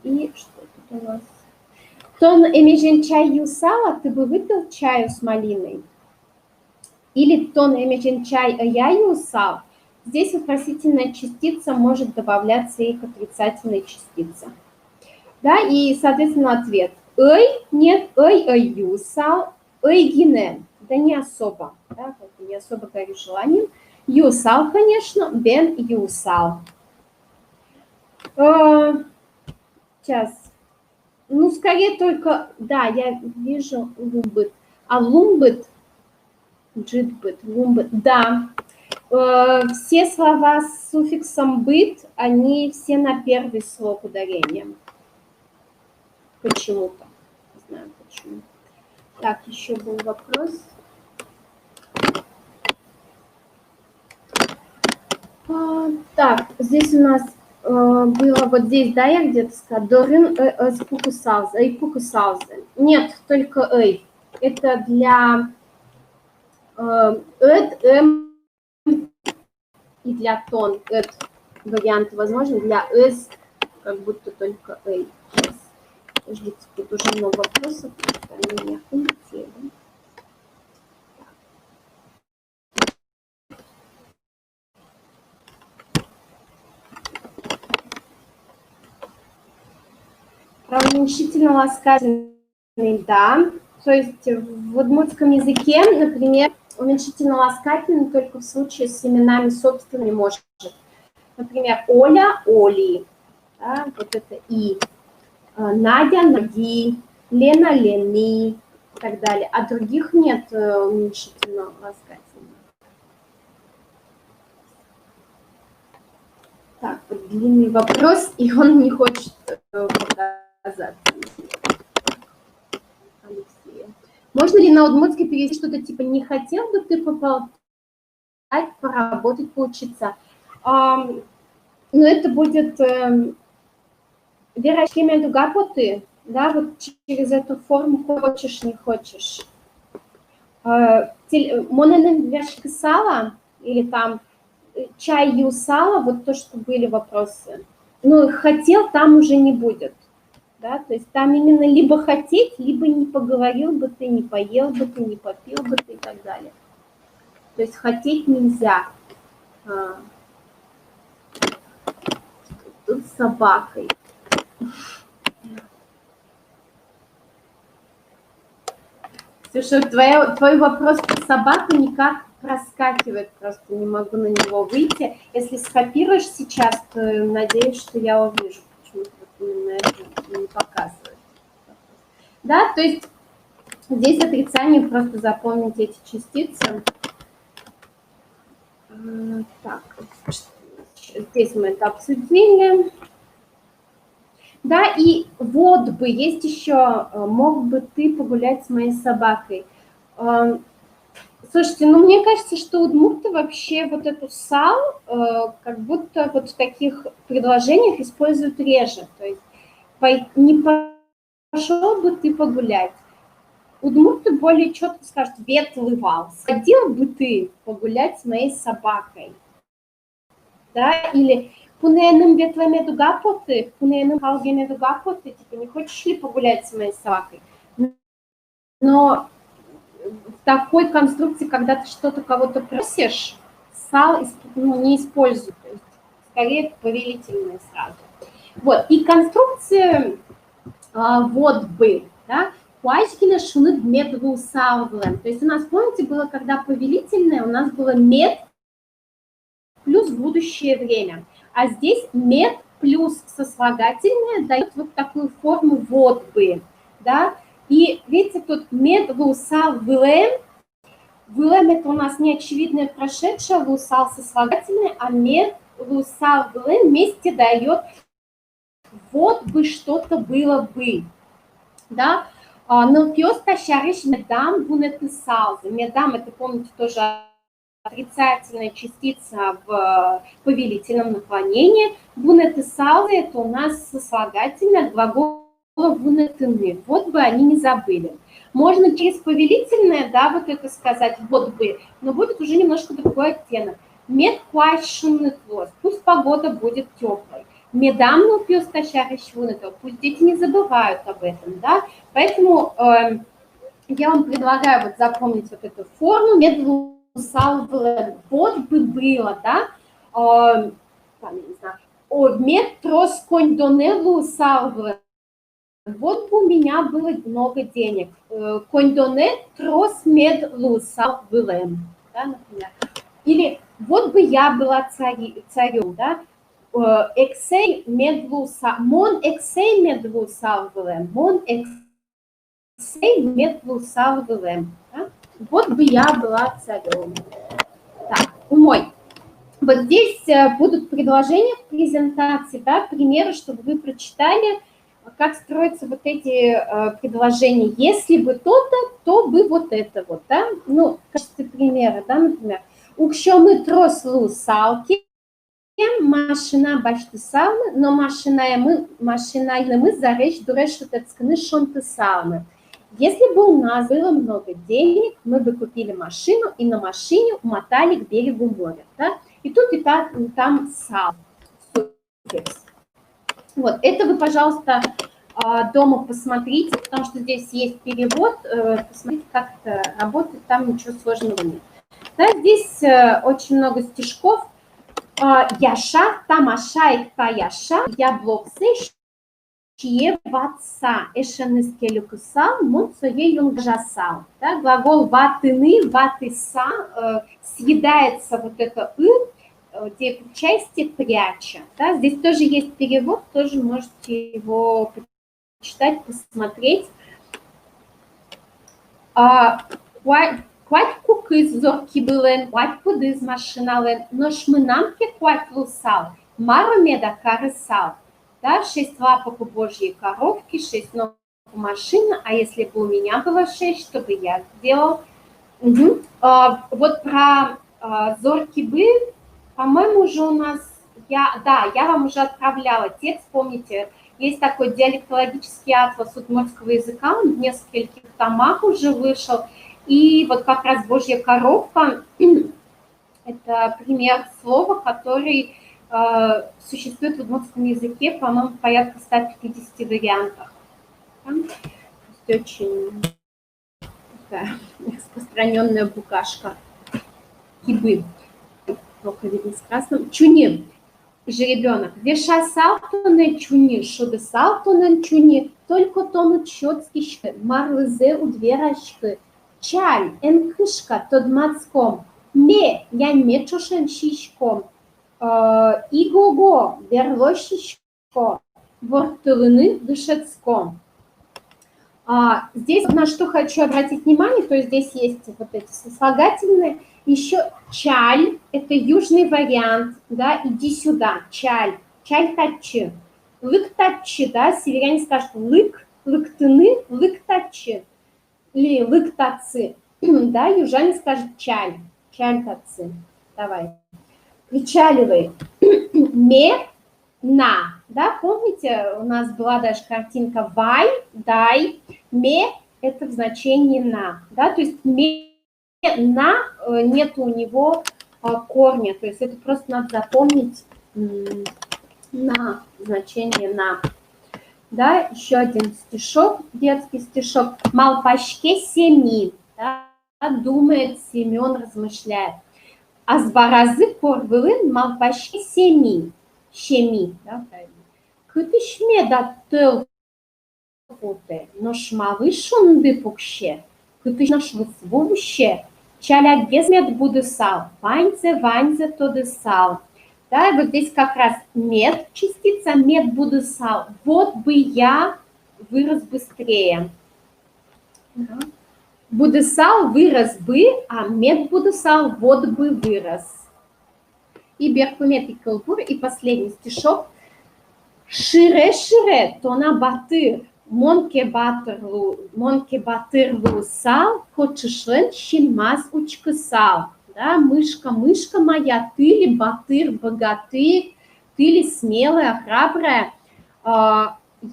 И что тут у нас? Тон эмежен чай юсала, ты бы выпил чаю с малиной? Или тон эмежен чай я юсал? Здесь вопросительная частица может добавляться и к отрицательной частице. Да, и, соответственно, ответ. Эй, нет, эй юсал, эй гине. Да не особо, да, не особо горю желанием. Юсал, конечно, бен юсал. Сейчас. Ну, скорее только, да, я вижу лумбыт. А лумбыт, джитбыт, лумбыт, да. Все слова с суффиксом «быт», они все на первый слог ударения. Почему-то. знаю почему. Так, еще был вопрос. Так, здесь у нас было вот здесь, да, я где-то сказала, Дорин Пукусаузе. Нет, только Эй. Это для и для тон. Вариант возможен, для С как будто только Эй. Подождите, тут уже много вопросов, они меня улетели. Про уменьшительно-ласкательный, да. То есть в удмуртском языке, например, уменьшительно-ласкательный только в случае с именами собственными может. Например, Оля – Оли, да, вот это И. Надя – Нади, Лена – Лени и так далее. А других нет уменьшительно-ласкательного. Так, вот длинный вопрос, и он не хочет показаться. Алексея. Можно ли на удмуртский перевести что-то типа «не хотел бы ты поболтать, поработать, поучиться»? Но это будет вероятно дугапоты, да, вот через эту форму хочешь, не хочешь. Моненен вяшка сала или там чай юсала, вот то, что были вопросы. Ну, хотел, там уже не будет. Да? То есть там именно либо хотеть, либо не поговорил бы ты, не поел бы ты, не попил бы ты и так далее. То есть хотеть нельзя. Тут с собакой. Слушай, твой вопрос про собаку никак проскакивает, просто не могу на него выйти. Если скопируешь сейчас, то надеюсь, что я увижу, почему-то вот именно это не показывает. Да, то есть здесь отрицание, просто запомните эти частицы. Так, здесь мы это обсудили. Да, и вот бы, есть еще, мог бы ты погулять с моей собакой. Слушайте, ну мне кажется, что удмурты вообще вот эту сал как будто вот в таких предложениях используют реже. То есть не пошел бы ты погулять. Удмурты более четко скажут «ветлывал». Сходил бы ты погулять с моей собакой. Да, или «пуненым ветлэмеду гапоты», «пуненым халгемеду гапоты», типа «не хочешь ли погулять с моей собакой?» Но в такой конструкции, когда ты что-то кого-то просишь, сал не используют, то есть скорее повелительные сразу. Вот, и конструкция вот бы, да, Хуачкина шунет медву сауглем. То есть у нас, помните, было, когда повелительное, у нас было мед плюс будущее время. А здесь мед плюс сослагательное дает вот такую форму вот бы, да. И видите, тут мед вусал вылем. Вылем это у нас не очевидное прошедшее, вусал сослагательное, а мед вусал вылем вместе дает вот бы что-то было бы, да. Но пьес тащариш медам бунетысалзы. Медам это, помните, тоже отрицательная частица в повелительном наклонении. Бунетысалзы это у нас сослагательное глагол вунетыны. Вот бы они не забыли. Можно через повелительное, да, вот это сказать, вот бы, но будет уже немножко другой оттенок. Мед квашенный хвост. Пусть погода будет теплой. Медамну пьес тащариш вунетов. Пусть дети не забывают об этом, да. Поэтому я вам предлагаю вот запомнить вот эту форму. Медву вот бы было, да. Там, я не знаю. Мед трос конь донелу салвле. Вот бы у меня было много денег. Кондоне трос мед лусал вылем, да, например. Или вот бы я была царем, да. Эксей мед лусал, мон эксей мед лусал вылем, мон эксей мед лусал вылем. Вот бы я была царем. Так, умой. Вот здесь будут предложения в презентации, да, примеры, чтобы вы прочитали. как строятся вот эти предложения. Если бы то-то, то бы вот это вот, да? Ну, в качестве примера, да, например. Якщо ми тросли салки, машина бачити салми, но машинальными за речь дурешутецкны шонты салмы. Если бы у нас было много денег, мы бы купили машину и на машине умотали к берегу моря, да? И тут и там сал. Вот, это вы, пожалуйста, дома посмотрите, потому что здесь есть перевод, посмотрите, как это работает, там ничего сложного нет. Да, здесь очень много стишков. Яша, тамашайк та яша, яблоксе, чье ватса, эшенескелю кусал, монцое юнгжасал. Да, глагол ватыны, ватыса, съедается вот это где части пряча. Да? Здесь тоже есть перевод, тоже можете его почитать, посмотреть. Quite кукыз зорки былен, quite кудыз машинален, но шмынамке quite лусал, мару меда карысал. Да, 6 лапок у Божьей коровки, 6 ног у машины, а если бы у меня было 6, что бы я сделал? Вот про зорки бы, по-моему, уже у нас, я вам уже отправляла текст, помните, есть такой диалектологический атлас удмуртского языка, он в нескольких томах уже вышел, и вот как раз Божья коровка – это пример слова, который существует в удмуртском языке, по-моему, порядка 150 вариантов. Это очень такая распространенная букашка. Кибы. Плохо видно с красным. Чуни. Жеребенок. Веша салтонен чуни, шуды салтонен чуни, только тонут щетскишки, марлызе у дверочки. Чаль, энкышка, тод мацком. Ме, я мечушен щичком. Иго-го, верлощичко, вортылыны дышецком. Здесь на что хочу обратить внимание, то есть здесь есть вот эти сослагательные. Еще чаль, это южный вариант, да, иди сюда, чаль, чаль-тачи. Лык-тачи, да, северяне скажут лык, лыктыны, лык-тачи. Или лык-тацы, да, южане скажут чаль, чаль-тацы. Давай. Причаливай. Ме, на, да, помните, у нас была даже картинка вай, дай, ме, это в значении на, да, то есть ме, на, нет у него корня, то есть это просто надо запомнить на, значение на. Да, еще один стишок, детский стишок. Малпашке семи, да, думает Семен, размышляет. А с баразы порвылын малпашке семи, щеми, да, правильно. Кытыш меда тыл путе, но шмавы шунды пукще, кытыш наш высвуще, чалягез мед будысал, ваньзе тодысал. Да, и вот здесь как раз мед, частица мед будысал. Вот бы я вырос быстрее. Да. Будысал вырос бы, а мед будысал вот бы вырос. И беркумет и кылбур, и последний стишок. Шире-шире, то на батыр, монке батыр лусал, хочешлен щенмаз учкысал. Да, мышка моя, ты ли батыр, богатырь, ты ли смелая, храбрая.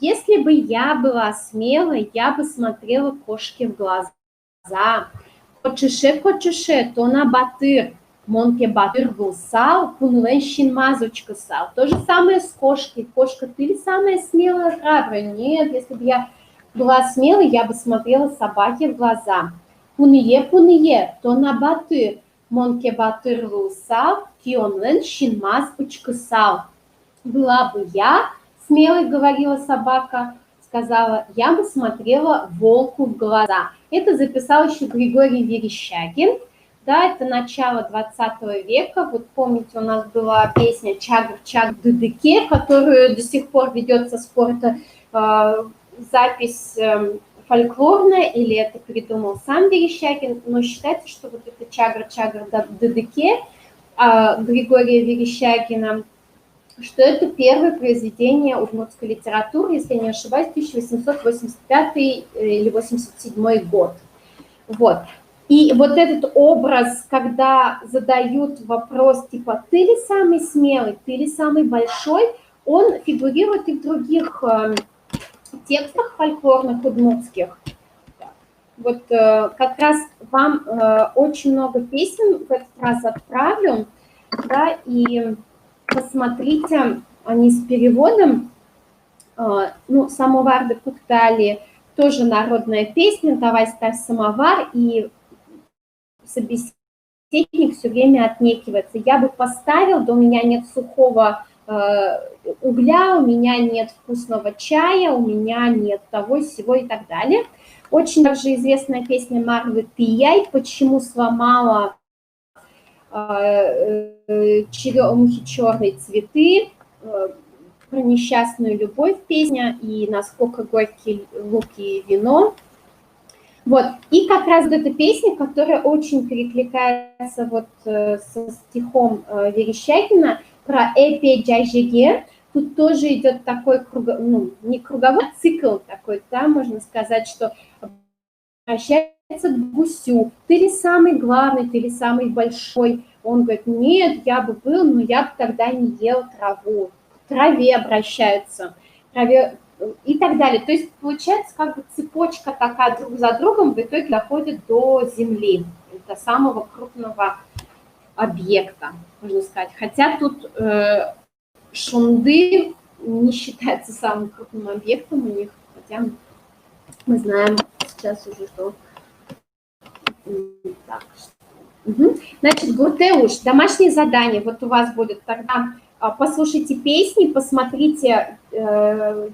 Если бы я была смелой, я бы смотрела кошке в глаза. Хочеше, то на батыр, монке батыр гусал, пунлен щенмаз учкысал. То же самое с кошкой. Кошка, ты ли самая смелая, храбрая? Нет, если бы я была смелой, я бы смотрела собаке в глаза. Пуные, то на батыр. Монке батыр лусал, кионлен щенмаз учкысал. Была бы я, смелой говорила собака, сказала, я бы смотрела волку в глаза. Это записал еще Григорий Верещагин. Да, это начало 20 века. Вот помните, у нас была песня «Чагр-чагр дыдыке», которую до сих пор ведется спор. Это запись фольклорная, или это придумал сам Верещагин, но считается, что вот это «Чагр-чагр дыдыке» Григория Верещагина, что это первое произведение удмуртской литературы, если не ошибаюсь, 1885 или 87 год. Вот. И вот этот образ, когда задают вопрос, типа, ты ли самый смелый, ты ли самый большой, он фигурирует и в других текстах фольклорных удмуртских. Вот как раз вам очень много песен в этот раз отправлю, да, и посмотрите, они с переводом. Ну, «Самовар де Пыктали» тоже народная песня, «Давай ставь самовар», и собеседник все время отнекивается. Я бы поставил, да у меня нет сухого угля, у меня нет вкусного чая, у меня нет того, сего и так далее. Очень также известная песня Марвы «Тияй», «Почему сломала мухи черные цветы», про несчастную любовь песня и насколько горький лук и вино. Вот. И как раз эта песня, которая очень перекликается вот со стихом Верещагина про «Эпе джайжеге», тут тоже идет такой, ну, не круговой, а цикл такой, да, можно сказать, что обращается к гусю. Ты ли самый главный, ты ли самый большой? Он говорит, нет, я бы был, но я бы тогда не ел траву. К траве обращаются, траве и так далее. То есть получается как бы цепочка такая друг за другом в итоге доходит до Земли, до самого крупного объекта, можно сказать. Хотя тут Шунды не считается самым крупным объектом у них, хотя мы знаем сейчас уже, что... Так. Угу. Значит, Гуртеуш, домашнее задание, вот у вас будет тогда, послушайте песни, посмотрите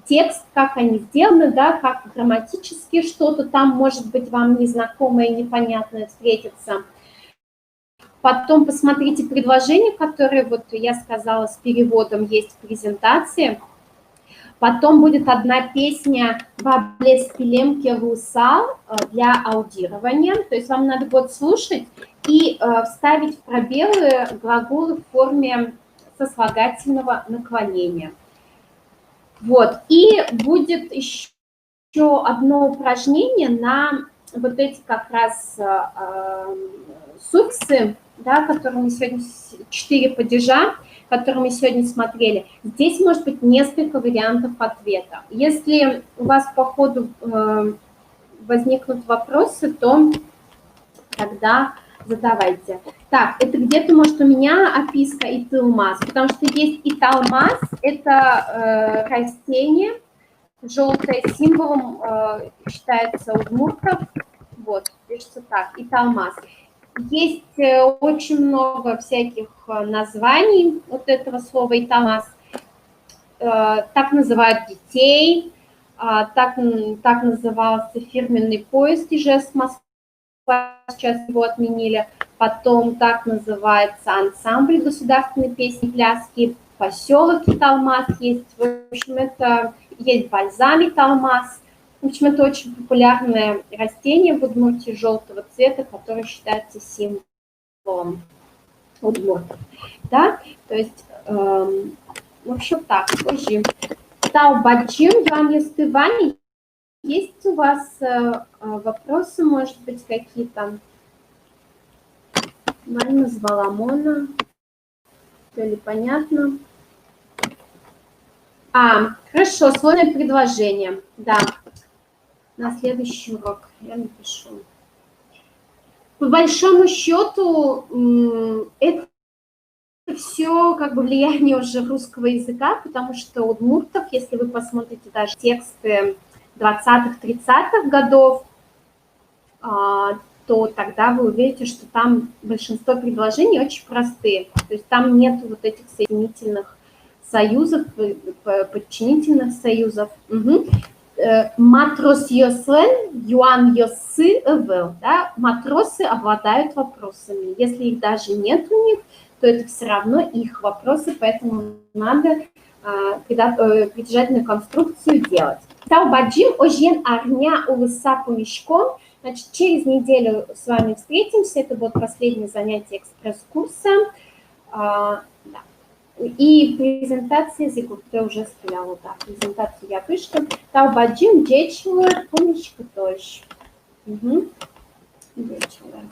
текст, как они сделаны, да, как грамматически что-то там, может быть, вам незнакомое, непонятное встретится. Потом посмотрите предложения, которые, вот я сказала, с переводом есть в презентации. Потом будет одна песня «Баблес пилемки русал» для аудирования. То есть вам надо будет слушать и вставить в пробелы глаголы в форме сослагательного наклонения. Вот. И будет еще одно упражнение на вот эти как раз суффиксы, да, которые мы сегодня, 4 падежа, которые мы сегодня смотрели. Здесь может быть несколько вариантов ответа. Если у вас по ходу возникнут вопросы, то тогда задавайте. Так, это где-то, может, у меня описка италмас, потому что есть италмас, это растение, желтое, символом считается удмуртов. Вот, пишется так, италмас. Есть очень много всяких названий вот этого слова италмас. Так называют детей, так назывался фирменный поезд Ижевск Москва, сейчас его отменили. Потом так называется ансамбль государственной песни пляски, поселок Италмас есть. В общем, это есть бальзам Италмас. В общем, это очень популярное растение в Удмуртии желтого цвета, которое считается символом удмуртов. Да? То есть, в общем, так, позже. Таубаджим, Юан Юстывани, есть у вас вопросы, может быть, какие-то? Марина Зваламона, все ли понятно? Хорошо, сложное предложение, да. На следующий урок я напишу. По большому счету, это все как бы влияние уже русского языка, потому что удмуртов, если вы посмотрите даже тексты 20-х, 30-х годов, то тогда вы увидите, что там большинство предложений очень простые. То есть там нет вот этих соединительных союзов, подчинительных союзов. Угу. Матрос йослен, юан йосы эвел. Да? Матросы обладают вопросами. Если их даже нет у них, то это все равно их вопросы, поэтому надо притяжательную конструкцию делать. Таубаджим ожен арня улыса помешком. Значит, через неделю с вами встретимся. Это будет последнее занятие экспресс-курса. Да. и презентация езиков, я уже сказала, да, презентацию я вышлю. Таубаджим, Дечуэр, помнишь, тоже. Дечуэр.